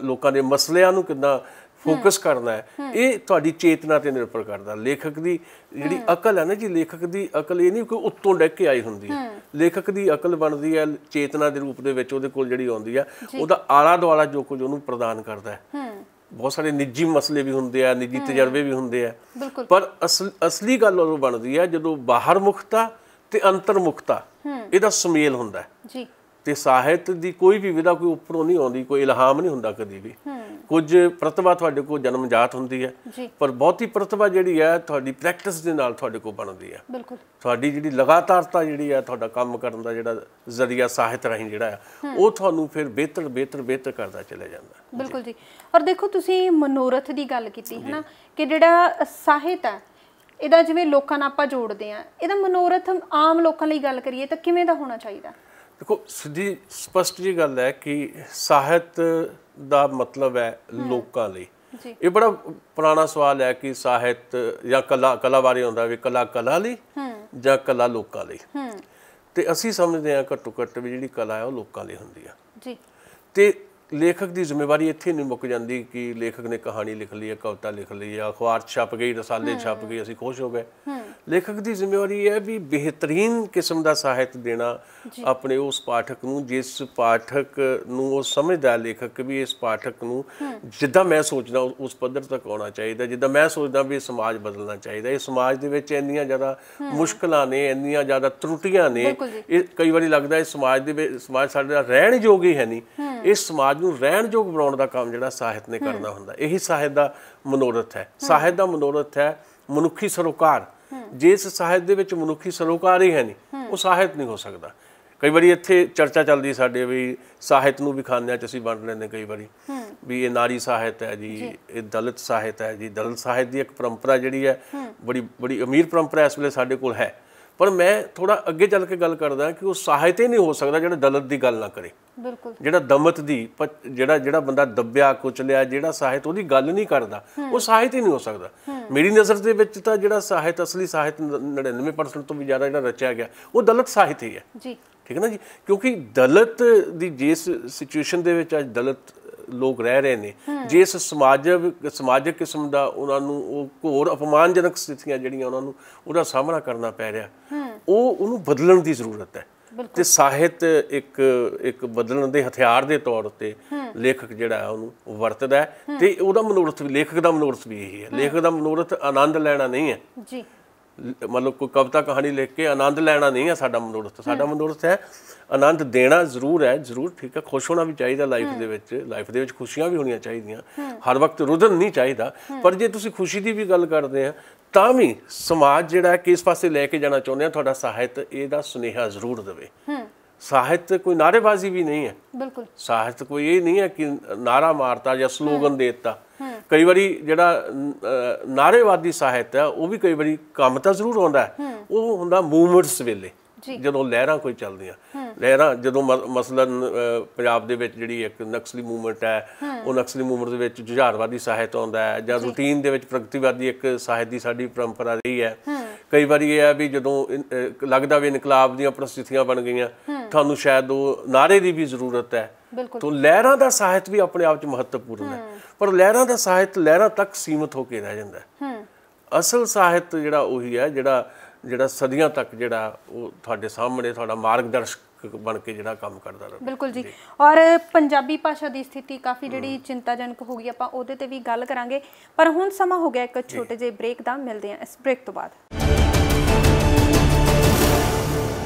ਲੋਕਾਂ ਦੇ ਮਸਲਿਆਂ ਨੂੰ ਕਿੱਦਾਂ ਫੋਕਸ ਕਰਨਾ ਹੈ, ਇਹ ਤੁਹਾਡੀ ਚੇਤਨਾ ਤੇ ਨਿਰਭਰ ਕਰਦਾ। ਲੇਖਕ ਦੀ ਜਿਹੜੀ ਅਕਲ ਹੈ ਨਾ ਜੀ, ਲੇਖਕ ਦੀ ਅਕਲ ਇਹ ਨਹੀਂ ਕੋਈ ਉੱਤੋਂ ਡਿੱਗ ਕੇ ਆਈ ਹੁੰਦੀ ਹੈ, ਲੇਖਕ ਦੀ ਅਕਲ ਬਣਦੀ ਹੈ ਚੇਤਨਾ ਦੇ ਰੂਪ ਦੇ ਵਿੱਚ, ਉਹਦੇ ਕੋਲ ਜਿਹੜੀ ਆਉਂਦੀ ਆ ਉਹਦਾ ਆਲਾ ਦੁਆਲਾ ਜੋ ਕੁਝ ਉਹਨੂੰ ਪ੍ਰਦਾਨ ਕਰਦਾ ਹੈ, ਬਹੁਤ ਸਾਰੇ ਨਿੱਜੀ ਮਸਲੇ ਵੀ ਹੁੰਦੇ ਆ, ਨਿੱਜੀ ਤਜਰਬੇ ਵੀ ਹੁੰਦੇ ਆ, ਪਰ ਅਸਲੀ ਗੱਲ ਉਦੋਂ ਬਣਦੀ ਹੈ ਜਦੋਂ ਬਾਹਰ ਮੁਖਤਾ ਤੇ ਅੰਤਰਮੁਖਤਾ ਇਹਦਾ ਸੁਮੇਲ ਹੁੰਦਾ ਹੈ। ਤੇ ਸਾਹਿਤ ਦੀ ਕੋਈ ਵੀ ਵਿਧਾ ਕੋਈ ਉੱਪਰੋਂ ਨਹੀਂ ਆਉਂਦੀ, ਕੋਈ ਇਲਹਾਮ ਨਹੀਂ ਹੁੰਦਾ ਕਦੀ ਵੀ। ਕੁਝ ਪ੍ਰਤਿਭਾ ਤੁਹਾਡੇ ਕੋਲ ਜਨਮਜਾਤ ਹੁੰਦੀ ਹੈ, ਪਰ ਬਹੁਤੀ ਪ੍ਰਤਿਭਾ ਜਿਹੜੀ ਹੈ ਤੁਹਾਡੀ ਪ੍ਰੈਕਟਿਸ ਦੇ ਨਾਲ ਤੁਹਾਡੇ ਕੋਲ ਬਣਦੀ ਹੈ। ਤੁਹਾਡੀ ਜਿਹੜੀ ਲਗਾਤਾਰਤਾ ਜਿਹੜੀ ਹੈ, ਤੁਹਾਡਾ ਕੰਮ ਕਰਨ ਦਾ ਜਿਹੜਾ ਜ਼ਰੀਆ ਸਾਹਿਤ ਰਾਹੀਂ ਜਿਹੜਾ ਹੈ, ਉਹ ਤੁਹਾਨੂੰ ਫਿਰ ਬਿਹਤਰ ਬਿਹਤਰ ਬਿਹਤਰ ਕਰਦਾ ਚਲਿਆ ਜਾਂਦਾ। ਬਿਲਕੁਲ ਜੀ। ਔਰ ਦੇਖੋ ਤੁਸੀਂ ਮਨੋਰਥ ਦੀ ਗੱਲ ਕੀਤੀ ਹੈ ਨਾ, ਕਿ ਜਿਹੜਾ ਸਾਹਿਤ ਹੈ ਇਹਦਾ ਜਿਵੇਂ ਲੋਕਾਂ ਨਾਲ ਆਪਾਂ ਜੋੜਦੇ ਆ, ਇਹਦਾ ਮਨੋਰਥ ਆਮ ਲੋਕਾਂ ਲਈ ਗੱਲ ਕਰੀਏ ਤਾਂ ਕਿਵੇਂ ਦਾ ਹੋਣਾ ਚਾਹੀਦਾ? ਦੇਖੋ ਸਿੱਧੀ ਸਪਸ਼ਟ ਜੀ ਗੱਲ ਹੈ ਕਿ ਸਾਹਿਤ ਦਾ ਮਤਲਬ ਹੈ ਲੋਕਾਂ ਲਈ। ਇਹ ਬੜਾ ਪੁਰਾਣਾ ਸਵਾਲ ਹੈ ਕਿ ਸਾਹਿਤ ਜਾਂ ਕਲਾ ਬਾਰੇ ਹੁੰਦਾ ਵੀ ਕਲਾ ਲਈ ਜਾਂ ਕਲਾ ਲੋਕਾਂ ਲਈ। ਤੇ ਅਸੀਂ ਸਮਝਦੇ ਹਾਂ ਘੱਟੋ ਘੱਟ ਵੀ ਜਿਹੜੀ ਕਲਾ ਹੈ ਉਹ ਲੋਕਾਂ ਲਈ ਹੁੰਦੀ ਆ। ਤੇ ਲੇਖਕ ਦੀ ਜ਼ਿੰਮੇਵਾਰੀ ਇੱਥੇ ਨਹੀਂ ਮੁੱਕ ਜਾਂਦੀ ਕਿ ਲੇਖਕ ਨੇ ਕਹਾਣੀ ਲਿਖ ਲਈ ਹੈ, ਕਵਿਤਾ ਲਿਖ ਲਈ ਹੈ, ਅਖਬਾਰ ਛਪ ਗਈ, ਰਸਾਲੇ ਛਪ ਗਏ, ਅਸੀਂ ਖੁਸ਼ ਹੋ ਗਏ। ਲੇਖਕ ਦੀ ਜ਼ਿੰਮੇਵਾਰੀ ਹੈ ਵੀ ਬਿਹਤਰੀਨ ਕਿਸਮ ਦਾ ਸਾਹਿਤ ਦੇਣਾ ਆਪਣੇ ਉਸ ਪਾਠਕ ਨੂੰ, ਜਿਸ ਪਾਠਕ ਨੂੰ ਉਹ ਸਮਝਦਾ ਲੇਖਕ ਵੀ ਇਸ ਪਾਠਕ ਨੂੰ ਜਿੱਦਾਂ ਮੈਂ ਸੋਚਦਾ ਉਸ ਪੱਧਰ ਤੱਕ ਆਉਣਾ ਚਾਹੀਦਾ, ਜਿੱਦਾਂ ਮੈਂ ਸੋਚਦਾ ਵੀ ਇਹ ਸਮਾਜ ਬਦਲਣਾ ਚਾਹੀਦਾ। ਇਹ ਸਮਾਜ ਦੇ ਵਿੱਚ ਇੰਨੀਆਂ ਜ਼ਿਆਦਾ ਮੁਸ਼ਕਲਾਂ ਨੇ, ਇੰਨੀਆਂ ਜ਼ਿਆਦਾ ਤਰੁੱਟੀਆਂ ਨੇ, ਇਹ ਕਈ ਵਾਰੀ ਲੱਗਦਾ ਇਹ ਸਮਾਜ ਦੇ ਵਿੱਚ ਸਮਾਜ ਸਾਡਾ ਰਹਿਣ ਯੋਗ ਹੀ ਹੈ ਨਹੀਂ। ਇਸ ਸਮਾਜ ਨੂੰ ਰਹਿਣ ਯੋਗ ਬਣਾਉਣ ਦਾ ਕੰਮ ਜਿਹੜਾ ਸਾਹਿਤ ਨੇ ਕਰਨਾ ਹੁੰਦਾ। ਇਹੀ ਸਾਹਿਤ ਦਾ ਮਨੋਰਥ ਹੈ। ਸਾਹਿਤ ਦਾ ਮਨੋਰਥ ਹੈ ਮਨੁੱਖੀ ਸਰੋਕਾਰ। ਜਿਸ ਸਾਹਿਤ ਦੇ ਵਿੱਚ ਮਨੁੱਖੀ ਸਰੋਕਾਰ ਹੀ ਹੈ ਨਹੀਂ, ਉਹ ਸਾਹਿਤ ਨਹੀਂ ਹੋ ਸਕਦਾ। ਕਈ ਵਾਰੀ ਇੱਥੇ ਚਰਚਾ ਚੱਲਦੀ ਸਾਡੇ ਵੀ ਸਾਹਿਤ ਨੂੰ ਵੀ ਖਾਨਿਆਂ 'ਚ ਅਸੀਂ ਵੰਡ ਲੈਂਦੇ ਕਈ ਵਾਰੀ ਵੀ ਇਹ ਨਾਰੀ ਸਾਹਿਤ ਹੈ ਜੀ, ਇਹ ਦਲਿਤ ਸਾਹਿਤ ਹੈ ਜੀ। ਦਲਿਤ ਸਾਹਿਤ ਦੀ ਇੱਕ ਪਰੰਪਰਾ ਜਿਹੜੀ ਹੈ ਬੜੀ ਅਮੀਰ ਪਰੰਪਰਾ ਇਸ ਵੇਲੇ ਸਾਡੇ ਕੋਲ ਹੈ, ਪਰ ਮੈਂ ਥੋੜਾ ਅੱਗੇ ਚੱਲ ਕੇ ਗੱਲ ਕਰਦਾ ਕਿ ਉਹ ਸਾਹਿਤ ਹੀ ਨਹੀਂ ਹੋ ਸਕਦਾ ਜਿਹੜਾ ਦਲਿਤ ਦੀ ਗੱਲ ਨਾ ਕਰੇ। ਜਿਹੜਾ ਦਮਤ ਦੀ ਜਿਹੜਾ ਬੰਦਾ ਦੱਬਿਆ ਕੁਚਲਿਆ, ਜਿਹੜਾ ਸਾਹਿਤ ਉਹਦੀ ਗੱਲ ਨਹੀਂ ਕਰਦਾ, ਉਹ ਸਾਹਿਤ ਹੀ ਨਹੀਂ ਹੋ ਸਕਦਾ। ਮੇਰੀ ਨਜ਼ਰ ਦੇ ਵਿੱਚ ਤਾਂ ਜਿਹੜਾ ਸਾਹਿਤ ਅਸਲੀ ਸਾਹਿਤ 99% ਤੋਂ ਵੀ ਜ਼ਿਆਦਾ ਜਿਹੜਾ ਰਚਿਆ ਗਿਆ ਉਹ ਦਲਿਤ ਸਾਹਿਤ ਹੀ ਹੈ। ਠੀਕ ਹੈ ਨਾ ਜੀ, ਕਿਉਂਕਿ ਦਲਿਤ ਦੀ ਜਿਸ ਸਿਚੁਏਸ਼ਨ ਦੇ ਵਿੱਚ ਅੱਜ ਦਲਿਤ ਲੋਕ ਰਹਿ ਰਹੇ ਨੇ, ਜਿਸ ਸਮਾਜਿਕ ਕਿਸਮ ਦਾ ਉਹਨਾਂ ਨੂੰ ਉਹ ਘੋਰ ਅਪਮਾਨਜਨਕ ਸਥਿਤੀਆਂ ਜਿਹੜੀਆਂ ਉਹਨਾਂ ਨੂੰ ਉਹਦਾ ਸਾਹਮਣਾ ਕਰਨਾ ਪੈ ਰਿਹਾ, ਉਹਨੂੰ ਬਦਲਣ ਦੀ ਜ਼ਰੂਰਤ ਹੈ। ਤੇ ਸਾਹਿਤ ਇੱਕ ਬਦਲਣ ਦੇ ਹਥਿਆਰ ਦੇ ਤੌਰ ਉੱਤੇ ਲੇਖਕ ਜਿਹੜਾ ਉਹਨੂੰ ਵਰਤਦਾ ਹੈ। ਤੇ ਉਹਦਾ ਮਨੋਰਥ ਵੀ, ਲੇਖਕ ਦਾ ਮਨੋਰਥ ਵੀ ਇਹੀ ਹੈ। ਲੇਖਕ ਦਾ ਮਨੋਰਥ ਆਨੰਦ ਲੈਣਾ ਨਹੀਂ ਹੈ, ਮਤਲਬ ਕੋਈ ਕਵਿਤਾ ਕਹਾਣੀ ਲਿਖ ਕੇ ਆਨੰਦ ਲੈਣਾ ਨਹੀਂ ਹੈ ਸਾਡਾ ਮਨੋਰਥ। ਸਾਡਾ ਮਨੋਰਥ ਹੈ ਆਨੰਦ ਦੇਣਾ ਜ਼ਰੂਰ ਹੈ, ਜ਼ਰੂਰ ਠੀਕ ਹੈ, ਖੁਸ਼ ਹੋਣਾ ਵੀ ਚਾਹੀਦਾ ਲਾਈਫ ਦੇ ਵਿੱਚ ਖੁਸ਼ੀਆਂ ਵੀ ਹੋਣੀਆਂ ਚਾਹੀਦੀਆਂ, ਹਰ ਵਕਤ ਰੁਦਨ ਨਹੀਂ ਚਾਹੀਦਾ। ਪਰ ਜੇ ਤੁਸੀਂ ਖੁਸ਼ੀ ਦੀ ਵੀ ਗੱਲ ਕਰਦੇ ਆ ਤਾਂ ਵੀ ਸਮਾਜ ਜਿਹੜਾ ਕਿਸ ਪਾਸੇ ਲੈ ਕੇ ਜਾਣਾ ਚਾਹੁੰਦੇ ਆ, ਤੁਹਾਡਾ ਸਾਹਿਤ ਇਹਦਾ ਸੁਨੇਹਾ ਜ਼ਰੂਰ ਦੇਵੇ। ਸਾਹਿਤ ਕੋਈ ਨਾਅਰੇਬਾਜ਼ੀ ਵੀ ਨਹੀਂ ਹੈ। ਸਾਹਿਤ ਕੋਈ ਇਹ ਨਹੀਂ ਹੈ ਕਿ ਨਾਰਾ ਮਾਰਤਾ ਜਾਂ ਸਲੋਗਨ ਦੇ ਦਿੱਤਾ। ਕਈ ਵਾਰੀ ਜਿਹੜਾ ਨਾਅਰੇਵਾਦੀ ਸਾਹਿਤ ਹੈ ਉਹ ਵੀ ਕਈ ਵਾਰੀ ਕੰਮ ਤਾਂ ਜ਼ਰੂਰ ਆਉਂਦਾ ਹੈ, ਉਹ ਹੁੰਦਾ ਮੂਵਮੈਂਟਸ ਵੇਲੇ, ਜਦੋਂ ਲਹਿਰਾਂ ਕੋਈ ਚੱਲਦੀਆਂ ਲਹਿਰਾਂ, ਜਦੋਂ ਮਸਲਨ ਪੰਜਾਬ ਦੇ ਵਿੱਚ ਜਿਹੜੀ ਇੱਕ ਨਕਸਲੀ ਮੂਵਮੈਂਟ ਹੈ, ਉਹ ਨਕਸਲੀ ਮੂਵਮੈਂਟ ਦੇ ਵਿੱਚ ਜੁਝਾਰਵਾਦੀ ਸਾਹਿਤ ਆਉਂਦਾ ਹੈ, ਜਾਂ ਰੂਟੀਨ ਦੇ ਵਿੱਚ ਪ੍ਰਗਤੀਵਾਦੀ ਇੱਕ ਸਾਹਿਤ ਦੀ ਸਾਡੀ ਪਰੰਪਰਾ ਰਹੀ ਹੈ। ਕਈ ਵਾਰੀ ਇਹ ਹੈ ਵੀ ਜਦੋਂ ਲੱਗਦਾ ਵੀ ਇਨਕਲਾਬ ਦੀਆਂ ਪ੍ਰਸਥਿਤੀਆਂ ਬਣ ਗਈਆਂ, ਤੁਹਾਨੂੰ ਸ਼ਾਇਦ ਉਹ ਨਾਅਰੇ ਦੀ ਵੀ ਜ਼ਰੂਰਤ ਹੈ। ਤਾਂ ਲਹਿਰਾਂ ਦਾ ਸਾਹਿਤ ਵੀ ਆਪਣੇ ਆਪ 'ਚ ਮਹੱਤਵਪੂਰਨ ਹੈ, ਪਰ ਲਹਿਰਾਂ ਦਾ ਸਾਹਿਤ ਲਹਿਰਾਂ ਤੱਕ ਸੀਮਤ ਹੋ ਕੇ ਰਹਿ ਜਾਂਦਾ ਹੈ। ਅਸਲ ਸਾਹਿਤ ਜਿਹੜਾ ਉਹੀ ਹੈ ਜਿਹੜਾ ਸਦੀਆਂ ਤੱਕ ਜਿਹੜਾ ਉਹ ਤੁਹਾਡੇ ਸਾਹਮਣੇ ਤੁਹਾਡਾ ਮਾਰਗਦਰਸ਼ਕ ਬਣ ਕੇ ਜਿਹੜਾ ਕੰਮ ਕਰਦਾ ਰਹੇ। ਬਿਲਕੁਲ ਜੀ। ਔਰ ਪੰਜਾਬੀ ਭਾਸ਼ਾ ਦੀ ਸਥਿਤੀ ਕਾਫੀ ਜਿਹੜੀ ਚਿੰਤਾਜਨਕ ਹੋ ਗਈ, ਆਪਾਂ ਉਹਦੇ ਤੇ ਵੀ ਗੱਲ ਕਰਾਂਗੇ, ਪਰ ਹੁਣ ਸਮਾਂ ਹੋ ਗਿਆ ਇੱਕ ਛੋਟੇ ਜਿਹੇ ਬ੍ਰੇਕ ਦਾ। ਮਿਲਦੇ ਹਾਂ ਇਸ ਬ੍ਰੇਕ ਤੋਂ ਬਾਅਦ।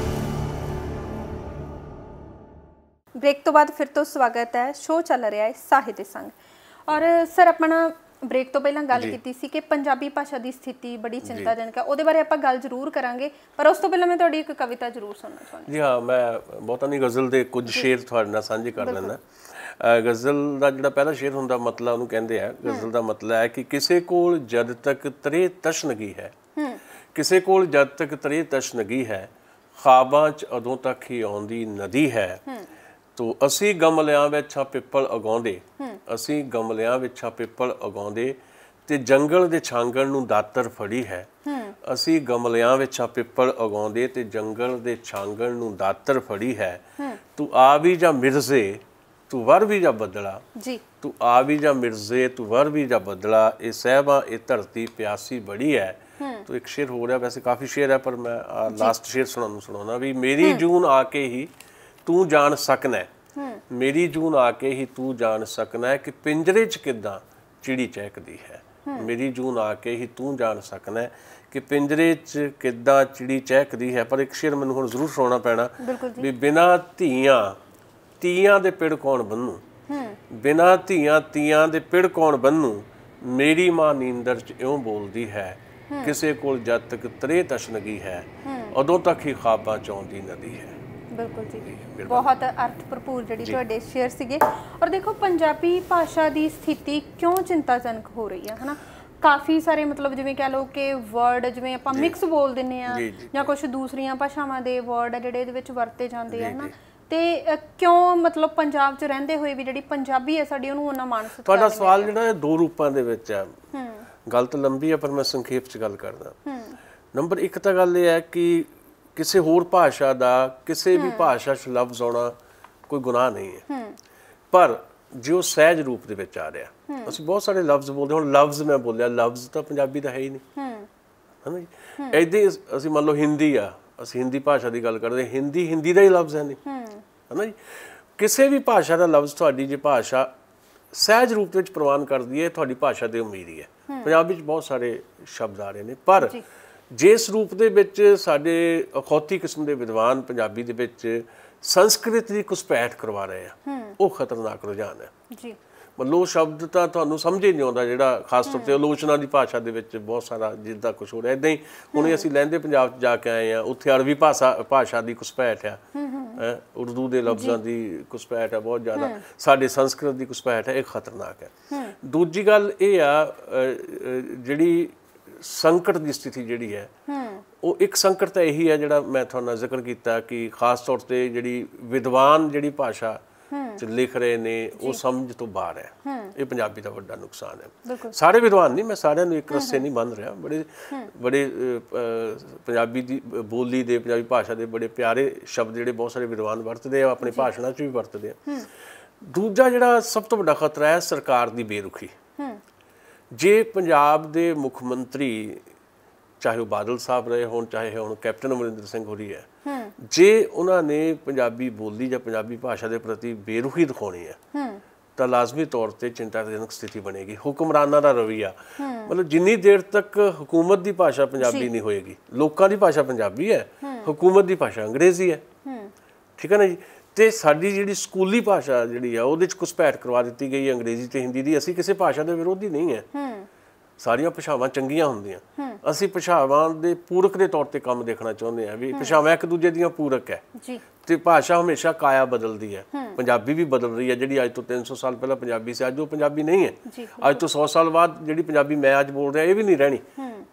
ਬ੍ਰੇਕ ਤੋਂ ਬਾਅਦ ਫਿਰ ਤੋਂ ਸਵਾਗਤ ਹੈ। ਸ਼ੋਅ ਚੱਲ ਰਿਹਾ ਹੈ ਸਾਹਿਤ ਦੇ ਸੰਗ। ਔਰ ਸਰ ਆਪਣਾ ਬ੍ਰੇਕ ਤੋਂ ਪਹਿਲਾਂ ਗੱਲ ਕੀਤੀ ਸੀ ਕਿ ਪੰਜਾਬੀ ਭਾਸ਼ਾ ਦੀ ਸਥਿਤੀ ਬੜੀ ਚਿੰਤਾਜਨਕ ਹੈ, ਉਹਦੇ ਬਾਰੇ ਆਪਾਂ ਗੱਲ ਜ਼ਰੂਰ ਕਰਾਂਗੇ, ਪਰ ਉਸ ਤੋਂ ਪਹਿਲਾਂ ਮੈਂ ਤੁਹਾਡੀ ਇੱਕ ਕਵਿਤਾ ਜ਼ਰੂਰ ਸੁਣਨਾ ਚਾਹੁੰਦੀ। ਜੀ ਹਾਂ, ਮੈਂ ਬਹੁਤਾਂ ਨਹੀਂ ਗਜ਼ਲ ਦੇ ਕੁਝ ਸ਼ੇਰ ਤੁਹਾਡੇ ਨਾਲ ਸਾਂਝੇ ਕਰ ਲੈਣਾ। ਗਜ਼ਲ ਦਾ ਜਿਹੜਾ ਪਹਿਲਾ ਸ਼ੇਰ ਹੁੰਦਾ ਮਤਲਬ ਉਹਨੂੰ ਕਹਿੰਦੇ ਆ। ਗਜ਼ਲ ਦਾ ਮਤਲਬ ਹੈ ਕਿ ਕਿਸੇ ਕੋਲ ਜਦ ਤੱਕ ਤਰੇ ਤਸ਼ਨਗੀ ਹੈ, ਕਿਸੇ ਕੋਲ ਜਦ ਤੱਕ ਤਰੇ ਤਸ਼ਨਗੀ ਹੈ, ਖਾਬਾਂ 'ਚ ਉਦੋਂ ਤੱਕ ਹੀ ਆਉਂਦੀ ਨਦੀ ਹੈ। ਤੋ ਅਸੀਂ ਗਮਲਿਆਂ ਵਿੱਚ ਪਿੱਪਲ ਉਗਾਉਂਦੇ, ਅਸੀਂ ਗਮਲਿਆਂ ਵਿੱਚ ਪਿੱਪਲ ਉਗਾਉਂਦੇ, ਤੇ ਜੰਗਲ ਦੇ ਛਾਂਗਣ ਨੂੰ ਦਾਤਰ ਫੜੀ ਹੈ। ਅਸੀਂ ਗਮਲਿਆਂ ਵਿੱਚ ਪਿੱਪਲ ਉਗਾਉਂਦੇ ਤੇ ਜੰਗਲ ਦੇ ਛਾਂਗਣ ਨੂੰ ਦਾਤਰ ਫੜੀ ਹੈ। ਤੂੰ ਆ ਵੀ ਜਾਂ ਮਿਰਜ਼ੇ ਤੂੰ ਵਰ ਵੀ ਜਾਂ ਬਦਲਾ, ਤੂੰ ਆ ਵੀ ਜਾਂ ਮਿਰਜ਼ੇ ਤੂੰ ਵਰ ਵੀ ਜਾਂ ਬਦਲਾ, ਇਹ ਸਹਿਬਾਂ ਇਹ ਧਰਤੀ ਪਿਆਸੀ ਬੜੀ ਹੈ। ਤੋ ਇੱਕ ਸ਼ੇਰ ਹੋ ਰਿਹਾ, ਵੈਸੇ ਕਾਫੀ ਸ਼ੇਰ ਹੈ ਪਰ ਮੈਂ ਲਾਸਟ ਸ਼ੇਰ ਸੁਣਾਉਣਾ ਵੀ ਮੇਰੀ ਜੂਨ ਆ ਕੇ ਹੀ ਤੂੰ ਜਾਣ ਸਕਣਾ, ਮੇਰੀ ਜੂਨ ਆ ਕੇ ਹੀ ਤੂੰ ਜਾਣ ਸਕਣਾ ਕਿ ਪਿੰਜਰੇ 'ਚ ਕਿੱਦਾਂ चिड़ी चहकदी है, मेरी जून आके ही तू जान सकना है कि पिंजरे च किद्दां चिड़ी चहकदी है। पर एक शेर मैनूं हुण जरूर सुनाउणा पैना भी बिना धीआं तीआं दे पिड़ कौन बन्नू, बिना धीआं तीआं दे पिड़ कौन बन्नू, मेरी मां नींदर च इउं बोलदी है, किसे कोल जद तक त्रे तशनगी है, उदों तक ही ख्वाबां च आउंदी नदी है। बिल्कुल जी, बहुत अर्थ भरपूर जिहड़ी तुहाडे शेयर सीगे। और देखो पंजाबी भाषा की स्थिति क्यों चिंताजनक हो रही है ना, काफ़ी सारे मतलब जिवें कह लो कि वर्ड जिवें आपां मिक्स बोल दिंदे आ जां कुछ दूसरियां भाषावां दे वर्ड जिहड़े इहदे विच वरते जांदे आ ना, ते क्यों मतलब पंजाब च रहिंदे होए भी जिहड़ी पंजाबी है साडी उहनूं उन्ना मान सत्कार तुहाडा सवाल जिहड़ा है दो रूपां दे विच है, गल तां लंबी है पर मैं संखेप च गल करदा। नंबर एक तां गल इह है कि किसी होर भाषा का किसी भी भाषा च लफ्ज़ आना कोई गुनाह नहीं है, पर जो सहज रूप दे विच आ रहा, असीं बहुत सारे लफ्ज़ बोलते, हुण लफ्ज़ मैं बोलिया, लफ्ज़ तो पंजाबी का है ही नहीं, है ना जी। ऐदे असीं मान लो हिंदी आ, असीं हिंदी भाषा की गल करदे, हिंदी हिंदी का ही लफ्ज़ है नहीं, है ना जी। किसी भी भाषा का लफ्ज़ तुहाडी जे भाषा सहज रूप में प्रवान करदी है, तुहाडी भाषा दे उमीरी है। पंजाबी च बहुत सारे शब्द आ रहे हैं, पर जिस रूप दे विच साडे अखौती किस्म के विद्वान पंजाबी दे विच संस्कृत की घुसपैठ करवा रहे हैं, वो खतरनाक रुझान है जी। मतलब शब्द तो तुहानूं समझ ही नहीं आउंदा, जिहड़ा खास तौर पर आलोचना की भाषा दे विच बहुत सारा जिद्दां कुछ हो रहा। इदां ही हुणे असीं लਹਿੰਦੇ पंजाब जाके आए हैं, उत्थे अरबी भाषा की घुसपैठ है, उर्दू के लफ्ज़ों की घुसपैठ है बहुत ज़्यादा, साडे संस्कृत की घुसपैठ है, एक खतरनाक है। दूजी गल ये आ जिहड़ी संकट की स्थिति जिहड़ी है, वो एक संकट तो यही है जिहड़ा मैं तुहाडे नाल जिक्र किया कि खास तौर पर जिहड़ी विद्वान जिहड़ी भाषा च लिख रहे ने वो समझ तो बाहर है, ये पंजाबी का वड्डा नुकसान है। सारे विद्वान नहीं, मैं सारिਆਂ ਨੂੰ एक रस्से नहीं बन रहा, बड़े बड़े पंजाबी की बोली दे पंजाबी भाषा के बड़े प्यारे शब्द जिहड़े बहुत सारे विद्वान वरतते हैं, अपने भाषणों च भी वरतते हैं। दूजा जिहड़ा सब तो वड्डा खतरा है सरकार की बेरुखी। जे पंजाब के मुख मंत्री चाहे वो बादल साहब रहे हो, चाहे हुण कैप्टन अमरिंदर सिंह होरी है, जे उन्होंने पंजाबी बोली या पंजाबी भाषा के प्रति बेरुखी दिखानी है तो लाजमी तौर पर चिंताजनक स्थिति बनेगी। हुक्मराना का रवैया मतलब जिन्नी देर तक हुकूमत की भाषा पंजाबी नहीं होएगी, लोगों की भाषा पंजाबी है, हुकूमत की भाषा अंग्रेजी है, ठीक है ना जी। तो साडी जिहड़ी स्कूली भाषा जिहड़ी है उहदे च घुसपैठ करवा दी गई अंग्रेजी ते हिंदी की। असीं किसी भाषा के विरोधी नहीं है, सारियां भाषावां चंगियां होंदियां, असीं भाषावां दे पूरक के तौर पर काम देखना चाहुंदे हां भी भाषावां एक दूजे दियां पूरक है तो भाषा हमेशा काया बदलती है। पंजाबी भी बदल रही है, जिहड़ी अज तो 300 साल पहले पंजाबी से अज वो पंजाबी नहीं है, अज तो 100 साल बाद जिहड़ी पंजाबी मैं अज बोल रहा ये भी नहीं रहनी,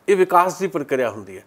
ये विकास की प्रक्रिया होंदी है।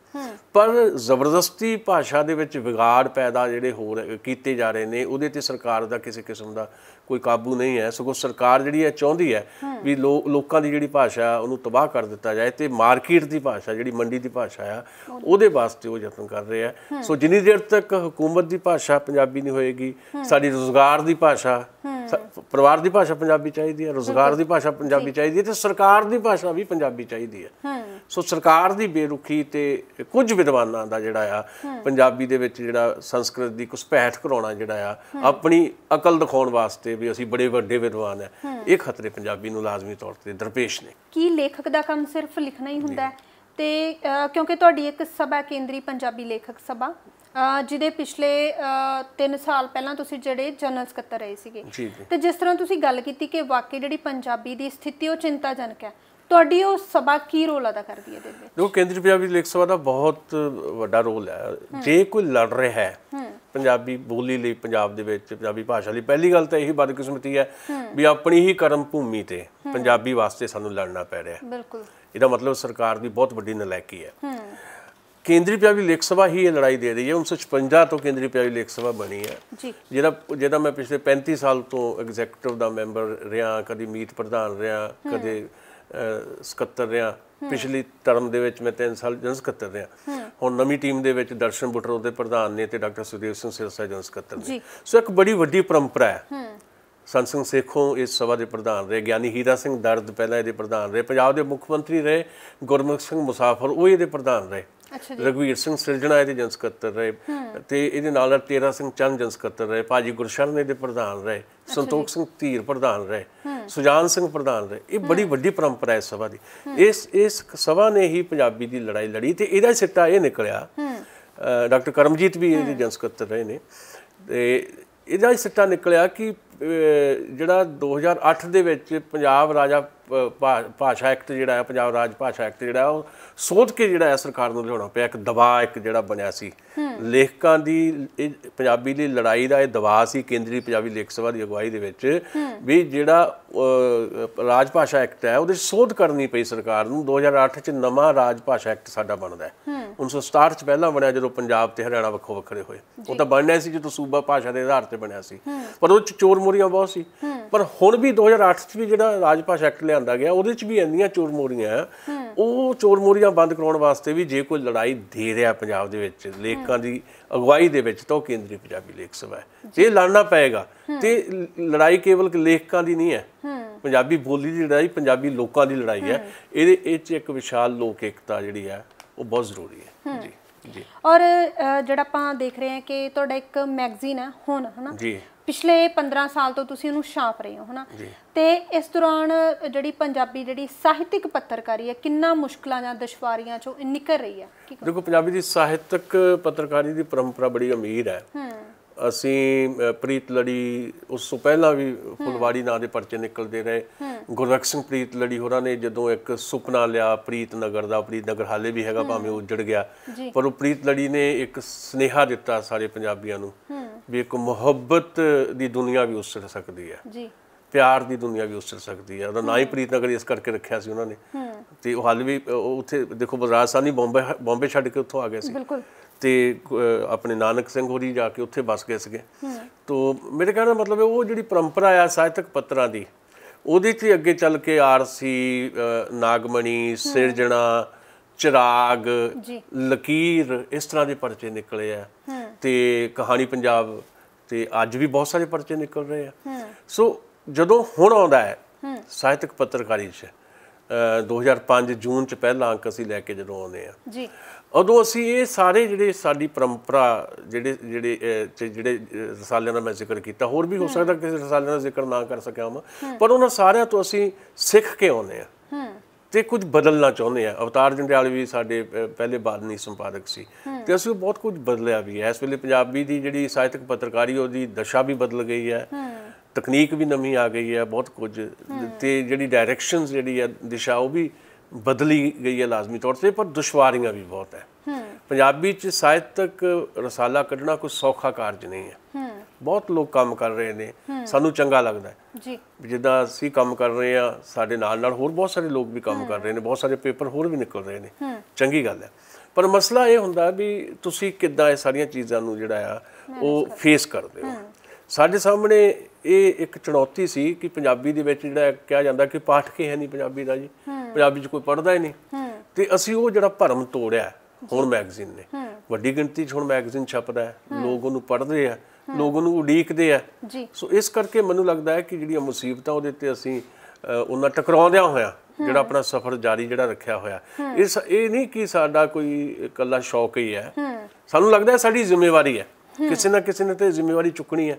पर जबरदस्ती भाषा दे विच विगाड़ पैदा जिहड़े हो कीते जा रहे हैं उहदे ते सरकार दा किसी किस्म का कोई काबू नहीं है, सगों सरकार जिहड़ी है चाहुंदी है भी लोकां दी जिहड़ी भाषा उहनूं तबाह कर दिता जाए तो मार्केट की भाषा जिहड़ी मंडी की भाषा आ उहदे वास्ते वो यतन कर रहे हैं। सो जिन्नी देर तक हुकूमत की भाषा पंजाबी नहीं होएगी, साडी रोज़गार की भाषा परिवार की भाषा पंजाबी चाहिए है, रोज़गार की भाषा पंजाबी चाहिए है, तो सरकार की भाषा भी पंजाबी चाहिए है। सो सरकार की बेरुखी ते कुछ विद्वानां दा जिहड़ा आ पंजाबी दे विच जिहड़ा संस्कृत की घुसपैठ कराउणा जिहड़ा आ अपनी अकल दिखाउण वास्ते भी असीं बड़े वड्डे विद्वान है, ये खतरे पंजाबी नूं लाजमी तौर पर दरपेश ने। की लेखक दा काम सिर्फ लिखना ही हुंदा है ते क्योंकि तुहाडी एक सभा केंद्री पंजाबी लेखक सभा जिहदे पिछले 3 साल पहलां तुसीं जिहड़े जनरल सकत्तर रहे सीगे ते जिस तरह तुसीं गल कीती कि वाकई जिहड़ी पंजाबी दी स्थिति वो चिंताजनक है, तुहाडी वो सभा की रोल अदा करदी है? देखो केंद्रीय पंजाबी लेख सभा का बहुत वड्डा रोल है। जे कोई लड़ रहा है पंजाबी बोली लई पंजाब दे विच पंजाबी भाषा लई, पहली गल तो यही बदकिस्मती है भी अपनी ही कर्म भूमि ते पंजाबी वास्ते सानूं लड़ना पै रहा है। बिल्कुल, इसदा मतलब सरकार की बहुत वड्डी नलायकी है। केंद्रीय पंजाबी लेख सभा ही ये लड़ाई दे रही है। 1956 तो केंद्रीय पंजाबी लेख सभा बनी है, जिहदा मैं पिछले 35 साल तो एग्जैक्टिव का मैंबर रहा, कभी मीत प्रधान रहा, कभी सकत्तर रहा, पिछली टर्म दे विच मैं 3 साल जनरल सकत्तर रहा। हुण नवीं टीम दे विच दर्शन बुटर उहदे प्रधान ने ते डॉक्टर सुखदेव सिंह सिरसा जनरल सकत्तर ने। सो एक बड़ी वड्डी परंपरा है। संत सिंह सेखों इस सभा के प्रधान रहे, ज्ञानी हीरा सिंह दर्द पहला ये प्रधान रहे, पंजाब के मुख्य मंत्री रहे गुरमुख सिंह मुसाफर वो ये प्रधान रहे, रघुवीर सिंह सिरजना ये जनरल सकत्तर रहे, तो ये नाल तेरा सिंह चंद जनरल सकत्तर रहे, भाजी गुरशरण ये प्रधान रहे, संतोख सिंह धीर प्रधान रहे। ਸੁਜਾਨ ਸਿੰਘ ਪ੍ਰਧਾਨ ਰਹੇ। ਇਹ ਬੜੀ ਵੱਡੀ ਪਰੰਪਰਾ ਇਸ ਸਭਾ ਦੀ। ਇਸ ਸਭਾ ਨੇ ਹੀ ਪੰਜਾਬੀ ਦੀ ਲੜਾਈ ਲੜੀ ਤੇ ਇਹਦਾ ਸਿੱਟਾ ਇਹ ਨਿਕਲਿਆ। ਡਾਕਟਰ ਕਰਮਜੀਤ ਵੀ ਇਹਦੇ ਜਨ ਸਕੱਤਰ ਰਹੇ ਨੇ ਤੇ ਇਹਦਾ ਸਿੱਟਾ ਨਿਕਲਿਆ ਕਿ ਜਿਹੜਾ 2008 ਦੇ ਵਿੱਚ ਪੰਜਾਬ ਰਾਜਾ ਭਾਸ਼ਾ ਐਕਟ ਜਿਹੜਾ ਹੈ, ਪੰਜਾਬ ਰਾਜ ਭਾਸ਼ਾ ਐਕਟ ਜਿਹੜਾ ਉਹ ਸੋਧ ਕੇ ਜਿਹੜਾ ਹੈ ਸਰਕਾਰ ਨੂੰ ਲਿਆਉਣਾ ਪਿਆ। ਇੱਕ ਦਬਾਅ ਇੱਕ ਜਿਹੜਾ ਬਣਿਆ ਸੀ ਲੇਖਕਾਂ ਦੀ ਪੰਜਾਬੀ ਦੀ ਲੜਾਈ ਦਾ, ਇਹ ਦਬਾਅ ਸੀ ਕੇਂਦਰੀ ਪੰਜਾਬੀ ਲੇਖ ਸਭਾ ਦੀ ਅਗਵਾਈ ਦੇ ਵਿੱਚ ਵੀ ਜਿਹੜਾ ਰਾਜ ਭਾਸ਼ਾ ਐਕਟ ਹੈ ਉਹਦੇ ਸੋਧ ਕਰਨੀ ਪਈ ਸਰਕਾਰ ਨੂੰ। 2008 'ਚ ਨਵਾਂ ਰਾਜ ਭਾਸ਼ਾ ਐਕਟ ਸਾਡਾ ਬਣਦਾ ਹੈ। 1967 'ਚ ਪਹਿਲਾਂ ਬਣਿਆ ਜਦੋਂ ਪੰਜਾਬ ਤੇ ਹਰਿਆਣਾ ਵੱਖੋ ਵੱਖਰੇ ਹੋਏ। ਉਹ ਤਾਂ ਬਣਿਆ ਸੀ ਜਦੋਂ ਸੂਬਾ ਭਾਸ਼ਾ ਦੇ ਆਧਾਰ ਤੇ ਬਣਿਆ ਸੀ, ਪਰ ਉਹ 'ਚ ਚੋਰ ਮੋਰੀਆਂ ਬਹੁਤ ਸੀ। ਪਰ ਹੁਣ ਵੀ 2008 'ਚ ਵੀ ਜਿਹੜਾ ਰਾਜ ਭਾਸ਼ਾ ਐਕਟ ਲਿਆਂਦਾ ਗਿਆ ਉਹਦੇ 'ਚ ਵੀ ਇੰਨੀਆਂ ਚੋਰ ਮੋਰੀਆਂ, ਉਹ ਚੋਰ ਮੋਰੀਆਂ ਬੰਦ ਕਰਾਉਣ ਵਾਸਤੇ ਵੀ ਜੇ ਕੋਈ ਲੜਾਈ ਦੇ ਰਿਹਾ ਪੰਜਾਬ ਦੇ ਵਿੱਚ ਲੇਖਕਾਂ ਦੀ ਅਗਵਾਈ ਦੇ ਵਿੱਚ ਤਾਂ ਉਹ ਕੇਂਦਰੀ ਪੰਜਾਬੀ ਲੇਖ ਸਭਾ ਹੈ। ਇਹ ਲੜਨਾ ਪਏਗਾ ਤੇ ਲੜਾਈ ਕੇਵਲ ਲੇਖਕਾਂ ਦੀ ਨਹੀਂ ਹੈ, ਪੰਜਾਬੀ ਬੋਲੀ ਦੀ ਲੜਾਈ ਪੰਜਾਬੀ ਲੋਕਾਂ ਦੀ ਲੜਾਈ ਹੈ। ਇਹ 'ਚ ਇੱਕ ਵਿਸ਼ਾਲ ਲੋਕ ਏਕਤਾ ਜਿਹੜੀ ਹੈ ਉਹ ਬਹੁਤ ਜ਼ਰੂਰੀ ਹੈ। ਜੀ ਜੀ। ਔਰ ਜਿਹੜਾ ਆਪਾਂ ਦੇਖ ਰਹੇ ਹਾਂ ਕਿ ਤੁਹਾਡਾ ਇੱਕ ਮੈਗਜ਼ੀਨ ਹੈ ਹੁਣ, ਹੈ ਨਾ ਜੀ, ਪਿਛਲੇ 15 ਸਾਲ ਤੋਂ ਤੁਸੀਂ ਉਹਨੂੰ ਛਾਪ ਰਹੇ ਹੋ, ਹੈ ਨਾ, ਤੇ ਇਸ ਦੌਰਾਨ ਜਿਹੜੀ ਪੰਜਾਬੀ ਜਿਹੜੀ ਸਾਹਿਤਿਕ ਪੱਤਰਕਾਰੀ ਹੈ ਕਿੰਨਾ ਮੁਸ਼ਕਲਾਂ ਜਾਂ ਦੁਸ਼ਵਾਰੀਆਂ ਚੋਂ ਨਿਕਲ ਰਹੀ ਹੈ? ਦੇਖੋ, ਪੰਜਾਬੀ ਦੀ ਸਾਹਿਤਕ ਪੱਤਰਕਾਰੀ ਦੀ ਪਰੰਪਰਾ ਬੜੀ ਅਮੀਰ ਹੈ। ਅਸੀਂ ਪ੍ਰੀਤ ਲੜੀ, ਉਸ ਤੋਂ ਪਹਿਲਾਂ ਵੀ ਫੁਲਵਾੜੀ ਨਾਂ ਦੇ ਪਰਚੇ ਨਿਕਲਦੇ ਰਹੇ। ਗੁਰਬਖਸ਼ ਸਿੰਘ ਪ੍ਰੀਤ ਲੜੀ ਹੋਰਾਂ ਨੇ ਜਦੋਂ ਇੱਕ ਸੁਪਨਾ ਲਿਆ ਪ੍ਰੀਤ ਨਗਰ ਦਾ, ਪ੍ਰੀਤ ਨਗਰ ਹਾਲੇ ਵੀ ਹੈਗਾ ਭਾਵੇਂ ਉੱਜੜ ਗਿਆ, ਪਰ ਉਹ ਪ੍ਰੀਤ ਲੜੀ ਨੇ ਇੱਕ ਸੁਨੇਹਾ ਦਿੱਤਾ ਸਾਰੇ ਪੰਜਾਬੀਆਂ ਨੂੰ ਵੀ ਇੱਕ ਮੁਹੱਬਤ ਦੀ ਦੁਨੀਆ ਵੀ ਉਸਰ ਸਕਦੀ ਹੈ, ਪਿਆਰ ਦੀ ਦੁਨੀਆ ਵੀ ਉਸਰ ਸਕਦੀ ਹੈ। ਉਹਦਾ ਨਾਂ ਹੀ ਪ੍ਰੀਤ ਨਗਰ ਇਸ ਕਰਕੇ ਰੱਖਿਆ ਸੀ ਉਹਨਾਂ ਨੇ। ਤੇ ਉਹ ਹਾਲੇ ਵੀ ਉੱਥੇ ਦੇਖੋ, ਰਾਜਸਥਾਨੀ ਬੰਬੇ ਛੱਡ ਕੇ ਉੱਥੋਂ ਆ ਗਏ ਸੀ ਤੇ ਆਪਣੇ ਨਾਨਕ ਸਿੰਘ ਹੋਰੀ ਜਾ ਕੇ ਉੱਥੇ ਵਸ ਗਏ ਸੀਗੇ। ਤੋ ਮੇਰੇ ਕਹਿਣ ਦਾ ਮਤਲਬ ਹੈ ਉਹ ਜਿਹੜੀ ਪਰੰਪਰਾ ਆ ਸਾਹਿਤਕ ਪੱਤਰਾਂ ਦੀ, ਉਹਦੇ 'ਚ ਅੱਗੇ ਚੱਲ ਕੇ ਆਰਸੀ, ਨਾਗਮਣੀ, ਸਿਰਜਣਾ, ਚਿਰਾਗ, ਲਕੀਰ, ਇਸ ਤਰ੍ਹਾਂ ਦੇ ਪਰਚੇ ਨਿਕਲੇ ਆ ਤੇ ਕਹਾਣੀ ਪੰਜਾਬ, ਤੇ ਅੱਜ ਵੀ ਬਹੁਤ ਸਾਰੇ ਪਰਚੇ ਨਿਕਲ ਰਹੇ ਆ। ਸੋ ਜਦੋਂ ਹੁਣ ਆਉਂਦਾ ਹੈ ਸਾਹਿਤਕ ਪੱਤਰਕਾਰੀ 'ਚ 2005 ਜੂਨ 'ਚ ਪਹਿਲਾ ਅੰਕ ਅਸੀਂ ਲੈ ਕੇ ਜਦੋਂ ਆਉਂਦੇ ਆ, ਉਦੋਂ ਅਸੀਂ ਇਹ ਸਾਰੇ ਜਿਹੜੇ ਸਾਡੀ ਪਰੰਪਰਾ ਜਿਹੜੇ ਰਸਾਲਿਆਂ ਦਾ ਮੈਂ ਜ਼ਿਕਰ ਕੀਤਾ, ਹੋਰ ਵੀ ਹੋ ਸਕਦਾ ਕਿਸੇ ਰਸਾਲਿਆਂ ਦਾ ਜ਼ਿਕਰ ਨਾ ਕਰ ਸਕਿਆ ਹਾਂ, ਪਰ ਉਹਨਾਂ ਸਾਰਿਆਂ ਤੋਂ ਅਸੀਂ ਸਿੱਖ ਕੇ ਆਉਂਦੇ ਆ ਤੇ ਕੁਝ ਬਦਲਣਾ ਚਾਹੁੰਦੇ ਆ। ਅਵਤਾਰ ਜੰਡਿਆਲ ਵੀ ਸਾਡੇ ਪਹਿਲੇ ਬਾਦਨੀ ਸੰਪਾਦਕ ਸੀ ਤੇ ਅਸੀਂ ਬਹੁਤ ਕੁਝ ਬਦਲਿਆ ਵੀ ਹੈ। ਇਸ ਵੇਲੇ ਪੰਜਾਬੀ ਦੀ ਜਿਹੜੀ ਸਾਹਿਤਕ ਪੱਤਰਕਾਰੀ ਉਹਦੀ ਦਸ਼ਾ ਵੀ ਬਦਲ ਗਈ ਹੈ, ਤਕਨੀਕ ਵੀ ਨਵੀਂ ਆ ਗਈ ਹੈ, ਬਹੁਤ ਕੁਝ, ਤੇ ਜਿਹੜੀ ਡਾਇਰੈਕਸ਼ਨਸ ਜਿਹੜੀ ਹੈ ਦਿਸ਼ਾ ਉਹ ਵੀ ਬਦਲੀ ਗਈ ਹੈ ਲਾਜ਼ਮੀ ਤੌਰ 'ਤੇ, ਪਰ ਦੁਸ਼ਵਾਰੀਆਂ ਵੀ ਬਹੁਤ ਹੈ। ਪੰਜਾਬੀ 'ਚ ਸਾਹਿਤਕ ਰਸਾਲਾ ਕੱਢਣਾ ਕੋਈ ਸੌਖਾ ਕਾਰਜ ਨਹੀਂ ਹੈ। ਬਹੁਤ ਲੋਕ ਕੰਮ ਕਰ ਰਹੇ ਨੇ, ਸਾਨੂੰ ਚੰਗਾ ਲੱਗਦਾ ਹੈ ਜਿੱਦਾਂ ਅਸੀਂ ਕੰਮ ਕਰ ਰਹੇ ਹਾਂ, ਸਾਡੇ ਨਾਲ ਨਾਲ ਹੋਰ ਬਹੁਤ ਸਾਰੇ ਲੋਕ ਵੀ ਕੰਮ ਕਰ ਰਹੇ ਨੇ, ਬਹੁਤ ਸਾਰੇ ਪੇਪਰ ਹੋਰ ਵੀ ਨਿਕਲ ਰਹੇ ਨੇ, ਚੰਗੀ ਗੱਲ ਹੈ। ਪਰ ਮਸਲਾ ਇਹ ਹੁੰਦਾ ਵੀ ਤੁਸੀਂ ਕਿੱਦਾਂ ਇਹ ਸਾਰੀਆਂ ਚੀਜ਼ਾਂ ਨੂੰ ਜਿਹੜਾ ਆ ਉਹ ਫੇਸ ਕਰਦੇ ਹੋ। ਸਾਡੇ ਸਾਹਮਣੇ ਇਹ ਇੱਕ ਚੁਣੌਤੀ ਸੀ ਕਿ ਪੰਜਾਬੀ ਦੇ ਵਿੱਚ ਜਿਹੜਾ ਕਿਹਾ ਜਾਂਦਾ ਕਿ ਪਾਠਕ ਹੈ ਨਹੀਂ ਪੰਜਾਬੀ ਦਾ ਜੀ, ਪੰਜਾਬੀ 'ਚ ਕੋਈ ਪੜ੍ਹਦਾ ਹੀ ਨਹੀਂ, ਤੇ ਅਸੀਂ ਉਹ ਜਿਹੜਾ ਭਰਮ ਤੋੜਿਆ ਹੁਣ ਮੈਗਜ਼ੀਨ ਨੇ। ਵੱਡੀ ਗਿਣਤੀ 'ਚ ਹੁਣ ਮੈਗਜ਼ੀਨ ਛਪਦਾ ਹੈ, ਲੋਕ ਉਹਨੂੰ ਪੜ੍ਹਦੇ ਆ, ਲੋਕ ਉਹਨੂੰ ਉਡੀਕਦੇ ਆ। ਸੋ ਇਸ ਕਰਕੇ ਮੈਨੂੰ ਲੱਗਦਾ ਹੈ ਕਿ ਜਿਹੜੀਆਂ ਮੁਸੀਬਤਾਂ ਉਹਦੇ 'ਤੇ ਅਸੀਂ ਉਹਨਾਂ ਟਕਰਾਉਂਦਿਆਂ ਹੋਇਆ ਜਿਹੜਾ ਆਪਣਾ ਸਫ਼ਰ ਜਾਰੀ ਜਿਹੜਾ ਰੱਖਿਆ ਹੋਇਆ, ਇਹ ਨਹੀਂ ਕਿ ਸਾਡਾ ਕੋਈ ਇਕੱਲਾ ਸ਼ੌਕ ਹੀ ਹੈ, ਸਾਨੂੰ ਲੱਗਦਾ ਸਾਡੀ ਜ਼ਿੰਮੇਵਾਰੀ ਹੈ, ਕਿਸੇ ਨਾ ਕਿਸੇ ਨੇ ਤੇ ਜ਼ਿੰਮੇਵਾਰੀ ਚੁੱਕਣੀ ਹੈ।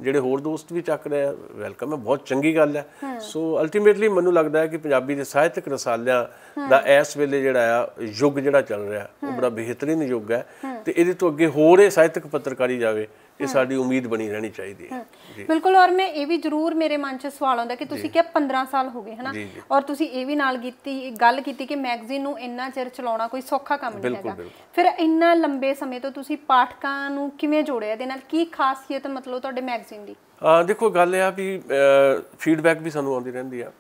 ਜਿਹੜੇ ਹੋਰ ਦੋਸਤ ਵੀ ਚੱਕ ਰਹੇ ਆ, ਵੈਲਕਮ ਹੈ, ਬਹੁਤ ਚੰਗੀ ਗੱਲ ਹੈ। ਸੋ ਅਲਟੀਮੇਟਲੀ ਮੈਨੂੰ ਲੱਗਦਾ ਹੈ ਕਿ ਪੰਜਾਬੀ ਦੇ ਸਾਹਿਤਕ ਰਸਾਲਿਆਂ ਦਾ ਇਸ ਵੇਲੇ ਜਿਹੜਾ ਆ ਯੁੱਗ ਜਿਹੜਾ ਚੱਲ ਰਿਹਾ ਉਹ ਬੜਾ ਬਿਹਤਰੀਨ ਯੁੱਗ ਹੈ, ਤੇ ਇਹਦੇ ਤੋਂ ਅੱਗੇ ਹੋਰ ਇਹ ਸਾਹਿਤਕ ਪੱਤਰਕਾਰੀ ਜਾਵੇ, ਇਹ ਸਾਡੀ ਉਮੀਦ ਬਣੀ ਰਹਿਣੀ ਚਾਹੀਦੀ ਹੈ। ਬਿਲਕੁਲ। ਔਰ ਮੈਂ ਇਹ ਵੀ ਜ਼ਰੂਰ ਮੇਰੇ ਮਨ 'ਚ ਸਵਾਲ ਆਉਂਦਾ ਕਿ ਤੁਸੀਂ ਕਿਹਾ 15 ਸਾਲ ਹੋ ਗਏ, ਹੈ ਨਾ, ਔਰ ਤੁਸੀਂ ਇਹ ਵੀ ਨਾਲ ਗੱਲ ਕੀਤੀ ਕਿ ਮੈਗਜ਼ੀਨ ਨੂੰ ਇੰਨਾ ਚਿਰ ਚਲਾਉਣਾ ਕੋਈ ਸੌਖਾ ਕੰਮ ਨਹੀਂ ਹੈਗਾ। ਫਿਰ ਇੰਨਾ ਲੰਬੇ ਸਮੇਂ ਤੋਂ ਤੁਸੀਂ ਪਾਠਕਾਂ ਨੂੰ ਕਿਵੇਂ ਜੋੜਿਆ, ਇਹਦੇ ਨਾਲ ਕੀ ਖਾਸੀਅਤ ਮਤਲਬ ਤੁਹਾਡੇ ਮੈਗਜ਼ੀਨ ਦੀ? ਦੇਖੋ, ਗੱਲ ਇਹ ਆ ਵੀ ਫੀਡਬੈਕ ਵੀ ਸਾਨੂੰ ਆਉਂਦੀ ਰਹਿੰਦੀ ਆ।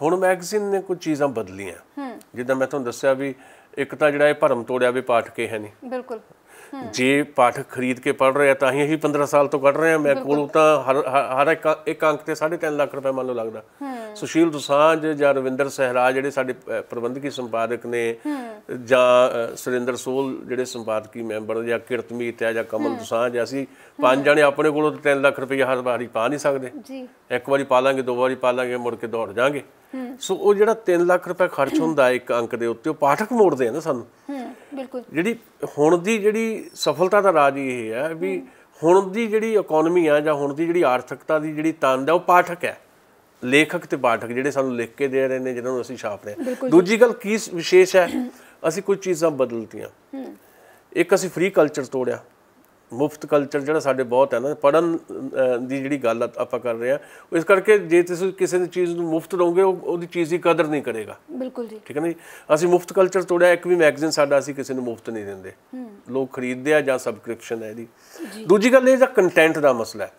ਹੁਣ ਮੈਗਜ਼ੀਨ ਨੇ ਕੁਝ ਚੀਜ਼ਾਂ ਬਦਲੀਆਂ, ਜਿੱਦਾਂ ਮੈਂ ਤੁਹਾਨੂੰ ਦੱਸਿਆ ਵੀ ਇੱਕ ਤਾਂ ਜਿਹੜਾ ਇਹ ਭਰਮ ਤੋੜਿਆ ਵੀ ਪਾਠਕ ਹੈ ਨਹੀਂ। ਬਿਲਕੁਲ। ਜੇ ਪਾਠਕ ਖਰੀਦ ਕੇ ਪੜ੍ਹ ਰਹੇ ਆ ਤਾਂ ਹੀ ਅਸੀਂ 15 ਸਾਲ ਤੋਂ ਕੱਢ ਰਹੇ ਹਾਂ। ਮੇਰੇ ਕੋਲ ਤਾਂ ਹਰ ਇੱਕ ਅੰਕ ਤੇ 3.5 ਲੱਖ ਰੁਪਏ ਮੰਨ ਲਓ ਲੱਗਦਾ। ਸੁਸ਼ੀਲ ਦੁਸਾਂਝ ਜਾਂ ਰਵਿੰਦਰ ਸਹਿਰਾ ਜਿਹੜੇ ਸਾਡੇ ਪ੍ਰਬੰਧਕੀ ਸੰਪਾਦਕ ਨੇ, ਜਾਂ ਸੁਰਿੰਦਰ ਸੋਲ ਜਿਹੜੇ ਸੰਪਾਦਕੀ ਮੈਂਬਰ, ਜਾਂ ਕਿਰਤਮੀਤ ਹੈ, ਜਾਂ ਕਮਲ ਦੁਸਾਂਝ, ਅਸੀਂ 5 ਜਣੇ ਆਪਣੇ ਕੋਲੋਂ 3 ਲੱਖ ਰੁਪਏ ਹਰ ਵਾਰੀ ਪਾ ਨਹੀਂ ਸਕਦੇ। ਇੱਕ ਵਾਰੀ ਪਾ ਲਾਂਗੇ, 2 ਵਾਰੀ ਪਾ ਲਾਂਗੇ, ਮੁੜ ਕੇ ਦੌੜ ਜਾਵਾਂਗੇ। ਸੋ ਉਹ ਜਿਹੜਾ 3 ਲੱਖ ਰੁਪਏ ਖਰਚ ਹੁੰਦਾ ਇੱਕ ਅੰਕ ਦੇ ਉੱਤੇ, ਉਹ ਪਾਠਕ ਮੋੜਦੇ ਆ ਨਾ ਸਾਨੂੰ। ਬਿਲਕੁਲ। ਜਿਹੜੀ ਹੁਣ ਦੀ ਜਿਹੜੀ ਸਫਲਤਾ ਦਾ ਰਾਜ ਇਹ ਹੈ ਵੀ ਹੁਣ ਦੀ ਜਿਹੜੀ ਇਕੋਨਮੀ ਆ, ਜਾਂ ਹੁਣ ਦੀ ਜਿਹੜੀ ਆਰਥਿਕਤਾ ਦੀ ਜਿਹੜੀ ਤੰਦ ਹੈ, ਉਹ ਪਾਠਕ ਹੈ। ਲੇਖਕ ਤੇ ਪਾਠਕ ਜਿਹੜੇ ਸਾਨੂੰ ਲਿਖ ਕੇ ਦੇ ਰਹੇ ਨੇ, ਜਿਹਨਾਂ ਨੂੰ ਅਸੀਂ ਛਾਪ ਰਹੇ ਹਾਂ। ਦੂਜੀ ਗੱਲ ਕੀ ਵਿਸ਼ੇਸ਼ ਹੈ, ਅਸੀਂ ਕੁਝ ਚੀਜ਼ਾਂ ਬਦਲਤੀਆਂ। ਇੱਕ ਅਸੀਂ ਫ੍ਰੀ ਕਲਚਰ ਤੋੜਿਆ, ਮੁਫਤ ਕਲਚਰ ਜਿਹੜਾ ਸਾਡੇ ਬਹੁਤ ਹੈ ਨਾ, ਪੜ੍ਹਨ ਦੀ ਜਿਹੜੀ ਗੱਲ ਆਪਾਂ ਕਰ ਰਹੇ ਹਾਂ, ਇਸ ਕਰਕੇ ਜੇ ਤੁਸੀਂ ਕਿਸੇ ਦੀ ਚੀਜ਼ ਨੂੰ ਮੁਫਤ ਦਓਗੇ ਉਹਦੀ ਚੀਜ਼ ਦੀ ਕਦਰ ਨਹੀਂ ਕਰੇਗਾ। ਬਿਲਕੁਲ ਜੀ, ਠੀਕ ਹੈ ਨਾ ਜੀ। ਅਸੀਂ ਮੁਫਤ ਕਲਚਰ ਤੋੜਿਆ, ਇੱਕ ਵੀ ਮੈਗਜ਼ੀਨ ਸਾਡਾ ਅਸੀਂ ਕਿਸੇ ਨੂੰ ਮੁਫਤ ਨਹੀਂ ਦਿੰਦੇ, ਲੋਕ ਖਰੀਦਦੇ ਆ ਜਾਂ ਸਬਸਕ੍ਰਿਪਸ਼ਨ ਹੈ ਇਹਦੀ। ਦੂਜੀ ਗੱਲ ਇਹ ਦਾ ਕੰਟੈਂਟ ਦਾ ਮਸਲਾ ਹੈ।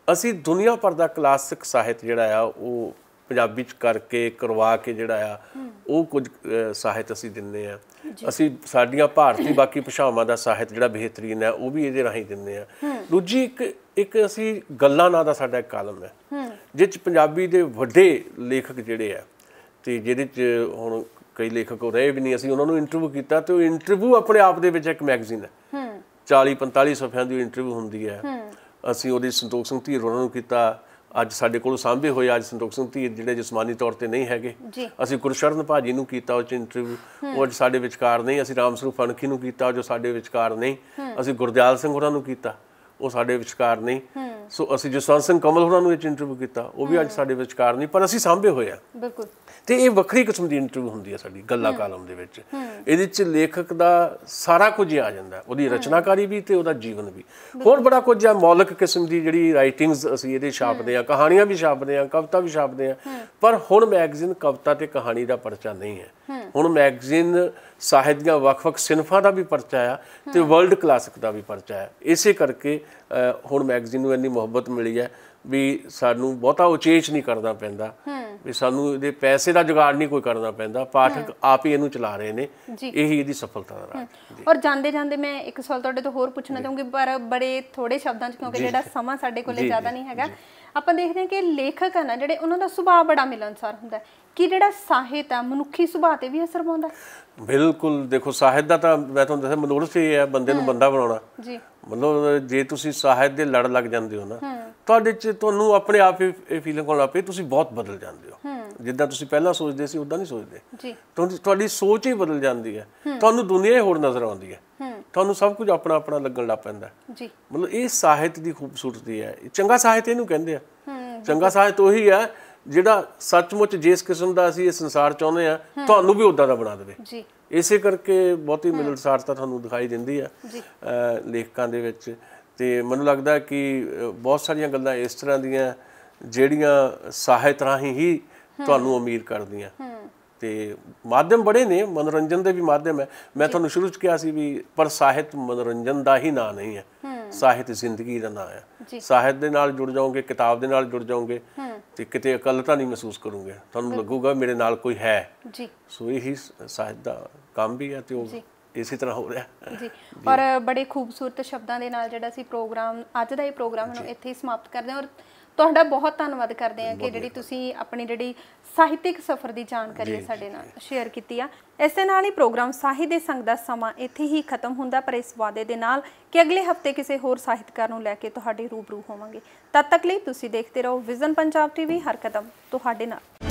ਅਸੀਂ ਦੁਨੀਆ ਭਰ ਦਾ ਕਲਾਸਿਕ ਸਾਹਿਤ ਜਿਹੜਾ ਆ ਉਹ ਪੰਜਾਬੀ 'ਚ ਕਰਕੇ ਕਰਵਾ ਕੇ ਜਿਹੜਾ ਆ ਉਹ ਕੁਝ ਸਾਹਿਤ ਅਸੀਂ ਦਿੰਦੇ ਹਾਂ। ਅਸੀਂ ਸਾਡੀਆਂ ਭਾਰਤੀ ਬਾਕੀ ਭਾਸ਼ਾਵਾਂ ਦਾ ਸਾਹਿਤ ਜਿਹੜਾ ਬਿਹਤਰੀਨ ਹੈ ਉਹ ਵੀ ਇਹਦੇ ਰਾਹੀਂ ਦਿੰਦੇ ਹਾਂ। ਦੂਜੀ ਇੱਕ ਅਸੀਂ ਗੱਲਾਂ ਨਾਂ ਦਾ ਸਾਡਾ ਇੱਕ ਕਾਲਮ ਹੈ, ਜਿਸ 'ਚ ਪੰਜਾਬੀ ਦੇ ਵੱਡੇ ਲੇਖਕ ਜਿਹੜੇ ਆ, ਅਤੇ ਜਿਹਦੇ 'ਚ ਹੁਣ ਕਈ ਲੇਖਕ ਉਹ ਰਹੇ ਵੀ ਨਹੀਂ, ਅਸੀਂ ਉਹਨਾਂ ਨੂੰ ਇੰਟਰਵਿਊ ਕੀਤਾ, ਅਤੇ ਉਹ ਇੰਟਰਵਿਊ ਆਪਣੇ ਆਪ ਦੇ ਵਿੱਚ ਇੱਕ ਮੈਗਜ਼ੀਨ ਹੈ। 40-45 ਸਫ਼ਿਆਂ ਦੀ ਇੰਟਰਵਿਊ ਹੁੰਦੀ ਹੈ। ਅਸੀਂ ਉਹਦੀ ਸੰਤੋਖ ਸਿੰਘ ਧੀਰ ਉਹਨਾਂ ਨੂੰ ਕੀਤਾ, ਅੱਜ ਸਾਡੇ ਕੋਲ ਸਾਂਭੇ ਹੋਏ ਅੱਜ ਸੰਤੋਖ ਸਿੰਘ ਧੀਰ ਜਿਹੜੇ ਜਿਸਮਾਨੀ ਤੌਰ ਤੇ ਨਹੀਂ ਹੈਗੇ। ਅਸੀਂ ਗੁਰਸ਼ਰਨ ਭਾਜੀ ਨੂੰ ਕੀਤਾ ਉਹ 'ਚ ਇੰਟਰਵਿਊ, ਉਹ ਅੱਜ ਸਾਡੇ ਵਿਚਕਾਰ ਨਹੀਂ। ਅਸੀਂ ਰਾਮ ਸਰੂਪ ਫਣਖੀ ਨੂੰ ਕੀਤਾ ਜੋ ਸਾਡੇ ਵਿਚਕਾਰ ਨਹੀਂ। ਅਸੀਂ ਗੁਰਦਿਆਲ ਸਿੰਘ ਹੋਰਾਂ ਨੂੰ ਕੀਤਾ, ਉਹ ਸਾਡੇ ਵਿਚਕਾਰ ਨਹੀਂ। ਸੋ ਅਸੀਂ ਜਸਵੰਤ ਸਿੰਘ ਕਮਲ ਹੋਰਾਂ ਨੂੰ ਇਹ 'ਚ ਇੰਟਰਵਿਊ ਕੀਤਾ, ਉਹ ਵੀ ਅੱਜ ਸਾਡੇ ਵਿਚਕਾਰ ਨਹੀਂ, ਪਰ ਅਸੀਂ ਸਾਂਭੇ ਹੋਏ ਆ। ਬਿਲਕੁਲ। ਤੇ ਇਹ ਵੱਖਰੀ ਕਿਸਮ ਦੀ ਇੰਟਰਵਿਊ ਹੁੰਦੀ ਹੈ ਸਾਡੀ ਗੱਲਾਂ ਕਾਲਮ ਦੇ ਵਿੱਚ। ਇਹਦੇ 'ਚ ਲੇਖਕ ਦਾ ਸਾਰਾ ਕੁਝ ਆ ਜਾਂਦਾ, ਉਹਦੀ ਰਚਨਾਕਾਰੀ ਵੀ ਤੇ ਉਹਦਾ ਜੀਵਨ ਵੀ। ਹੋਰ ਬੜਾ ਕੁਝ ਆ, ਮੌਲਿਕ ਕਿਸਮ ਦੀ ਜਿਹੜੀ ਰਾਈਟਿੰਗਸ ਅਸੀਂ ਇਹਦੇ ਛਾਪਦੇ ਹਾਂ, ਕਹਾਣੀਆਂ ਵੀ ਛਾਪਦੇ ਹਾਂ, ਕਵਿਤਾ ਵੀ ਛਾਪਦੇ ਹਾਂ। ਪਰ ਹੁਣ ਮੈਗਜ਼ੀਨ ਕਵਿਤਾ ਤੇ ਕਹਾਣੀ ਦਾ ਪਰਚਾ ਨਹੀਂ ਹੈ। ਹੁਣ ਮੈਗਜ਼ੀਨ ਸਾਹਿਤ ਦੀਆਂ ਵੱਖ-ਵੱਖ ਸਿਨਫਾਂ ਦਾ ਵੀ ਪਰਚਾ ਆ ਤੇ ਵਰਲਡ ਕਲਾਸਿਕ ਦਾ ਵੀ ਪਰਚਾ ਹੈ। ਇਸੇ ਕਰਕੇ ਹੁਣ ਮੈਗਜ਼ੀਨ ਨੂੰ ਇੰਨੀ ਮੁਹੱਬਤ ਮਿਲੀ ਹੈ ਵੀ ਸਾਨੂੰ ਬਹੁਤਾ ਉਚੇਚ ਨਹੀਂ ਕਰਨਾ ਪੈਂਦਾ, ਵੀ ਸਾਨੂੰ ਇਹਦੇ ਪੈਸੇ ਦਾ ਜੁਗਾੜ ਨਹੀਂ ਕੋਈ ਕਰਨਾ ਪੈਂਦਾ, ਪਾਠਕ ਆਪ ਹੀ ਇਹਨੂੰ ਚਲਾ ਰਹੇ ਨੇ। ਇਹੀ ਇਹਦੀ ਸਫਲਤਾ ਦਾ ਰਾਜ। ਔਰ ਜਾਂਦੇ ਜਾਂਦੇ ਮੈਂ ਇੱਕ ਸਵਾਲ ਤੁਹਾਡੇ ਤੋਂ ਹੋਰ ਪੁੱਛਣਾ ਚਾਹੂੰਗੀ, ਪਰ ਬੜੇ ਥੋੜੇ ਸ਼ਬਦਾਂ 'ਚ, ਕਿਉਂਕਿ ਜਿਹੜਾ ਸਮਾਂ ਸਾਡੇ ਕੋਲੇ ਜ਼ਿਆਦਾ ਨਹੀਂ ਹੈਗਾ। ਆਪਾਂ ਦੇਖਦੇ ਹਾਂ ਕਿ ਲੇਖਕ ਆ ਨਾ ਜਿਹੜੇ, ਉਹਨਾਂ ਦਾ ਸੁਭਾਅ ਬੜਾ ਮਿਲਣਸਾਰ ਹੁੰਦਾ। ਕਿ ਜਿਹੜਾ ਸਾਹਿਤ ਆ ਮਨੁੱਖੀ ਸੁਭਾਅ ਤੇ ਵੀ ਅਸਰ ਪਾਉਂਦਾ? ਬਿਲਕੁਲ। ਦੇਖੋ ਸਾਹਿਤ ਦਾ ਤਾਂ ਮੈਂ ਤੁਹਾਨੂੰ ਦੱਸਿਆ ਮਨੋਰਥ ਇਹ ਹੈ ਬੰਦੇ ਨੂੰ ਬੰਦਾ ਬਣਾਉਣਾ। ਮਤਲਬ ਜੇ ਤੁਸੀਂ ਸਾਹਿਤ ਦੇ ਲੜ ਲੱਗ ਜਾਂਦੇ ਹੋ ਨਾ, ਤੁਹਾਡੇ 'ਚ ਤੁਹਾਨੂੰ ਆਪਣੇ ਆਪ ਹੀ ਇਹ ਫੀਲਿੰਗ ਹੋਣ ਲੱਗ ਪਈ ਤੁਸੀਂ ਬਹੁਤ ਬਦਲ ਜਾਂਦੇ ਹੋ। ਜਿੱਦਾਂ ਤੁਸੀਂ ਪਹਿਲਾਂ ਸੋਚਦੇ ਸੀ ਉੱਦਾਂ ਨਹੀਂ ਸੋਚਦੇ। ਤੁਹਾਡੀ ਸੋਚ ਹੀ ਬਦਲ ਜਾਂਦੀ ਹੈ, ਤੁਹਾਨੂੰ ਦੁਨੀਆ ਹੀ ਹੋਰ ਨਜ਼ਰ ਆਉਂਦੀ ਹੈ, ਤੁਹਾਨੂੰ ਸਭ ਕੁਝ ਆਪਣਾ ਆਪਣਾ ਲੱਗਣ ਲੱਗ ਪੈਂਦਾ। ਮਤਲਬ ਇਹ ਸਾਹਿਤ ਦੀ ਖੂਬਸੂਰਤੀ ਹੈ। ਚੰਗਾ ਸਾਹਿਤ ਇਹਨੂੰ ਕਹਿੰਦੇ ਆ। ਚੰਗਾ ਸਾਹਿਤ ਉਹੀ ਹੈ ਜਿਹੜਾ ਸੱਚਮੁੱਚ ਜਿਸ ਕਿਸਮ ਦਾ ਅਸੀਂ ਇਹ ਸੰਸਾਰ ਚਾਹੁੰਦੇ ਹਾਂ ਤੁਹਾਨੂੰ ਵੀ ਉੱਦਾਂ ਦਾ ਬਣਾ ਦੇਵੇ। ਇਸੇ ਕਰਕੇ ਬਹੁਤੀ ਮਿਲਣਸਾਰਤਾ ਤੁਹਾਨੂੰ ਦਿਖਾਈ ਦਿੰਦੀ ਆ ਲੇਖਕਾਂ ਦੇ ਵਿੱਚ। ਤੇ ਮੈਨੂੰ ਲੱਗਦਾ ਕਿ ਬਹੁਤ ਸਾਰੀਆਂ ਗੱਲਾਂ ਇਸ ਤਰ੍ਹਾਂ ਦੀਆਂ ਜਿਹੜੀਆਂ ਸਾਹਿਤ ਰਾਹੀਂ ਹੀ ਤੁਹਾਨੂੰ ਅਮੀਰ ਕਰਦੀਆਂ। ਤੇ ਮਾਧਿਅਮ ਬੜੇ ਨੇ, ਮਨੋਰੰਜਨ ਦੇ ਵੀ ਮਾਧਿਅਮ ਹੈ। ਮੈਂ ਤੁਹਾਨੂੰ ਸ਼ੁਰੂ 'ਚ ਕਿਹਾ ਸੀ ਵੀ ਪਰ ਸਾਹਿਤ ਮਨੋਰੰਜਨ ਦਾ ਹੀ ਨਾਂ ਨਹੀਂ ਹੈ, ਸਾਹਿਤ ਜ਼ਿੰਦਗੀ ਦਾ ਨਾਂ ਹੈ। ਸਾਹਿਤ ਦੇ ਨਾਲ ਜੁੜ ਜਾਓਗੇ, ਕਿਤਾਬ ਦੇ ਨਾਲ ਜੁੜ ਜਾਓਗੇ ਤੇ ਕਿਤੇ ਇਕੱਲਤਾ ਨਹੀਂ ਮਹਿਸੂਸ ਕਰੋਗੇ, ਤੁਹਾਨੂੰ ਲੱਗੂਗਾ ਮੇਰੇ ਨਾਲ ਕੋਈ ਹੈ। ਸੋ ਇਹੀ ਸਾਹਿਤ ਦਾ ਕੰਮ ਵੀ ਹੈ ਤੇ ਉਹ ਇਸੇ ਤਰ੍ਹਾਂ ਹੋ ਰਿਹਾ ਜੀ। ਔਰ ਬੜੇ ਖੂਬਸੂਰਤ ਸ਼ਬਦਾਂ ਦੇ ਨਾਲ ਜਿਹੜਾ ਅਸੀਂ ਪ੍ਰੋਗਰਾਮ, ਅੱਜ ਦਾ ਇਹ ਪ੍ਰੋਗਰਾਮ ਨੂੰ ਇੱਥੇ ਹੀ ਸਮਾਪਤ ਕਰਦੇ ਹਾਂ। ਔਰ ਤੁਹਾਡਾ ਬਹੁਤ ਧੰਨਵਾਦ ਕਰਦੇ ਹਾਂ ਕਿ ਜਿਹੜੀ ਤੁਸੀਂ ਆਪਣੀ ਜਿਹੜੀ ਸਾਹਿਤਿਕ ਸਫ਼ਰ ਦੀ ਜਾਣਕਾਰੀ ਸਾਡੇ ਨਾਲ ਸ਼ੇਅਰ ਕੀਤੀ ਆ। ਇਸ ਦੇ ਨਾਲ ਹੀ ਪ੍ਰੋਗਰਾਮ ਸਾਹਿਤ ਦੇ ਸੰਗ ਦਾ ਸਮਾਂ ਇੱਥੇ ਹੀ ਖਤਮ ਹੁੰਦਾ, ਪਰ ਇਸ ਵਾਅਦੇ ਦੇ ਨਾਲ ਕਿ ਅਗਲੇ ਹਫ਼ਤੇ ਕਿਸੇ ਹੋਰ ਸਾਹਿਤਕਾਰ ਨੂੰ ਲੈ ਕੇ ਤੁਹਾਡੇ ਰੂਬਰੂ ਹੋਵਾਂਗੇ। ਤਦ ਤੱਕ ਲਈ ਤੁਸੀਂ ਦੇਖਦੇ ਰਹੋ ਵਿਜ਼ਨ ਪੰਜਾਬ ਟੀਵੀ, ਹਰ ਕਦਮ ਤੁਹਾਡੇ ਨਾਲ।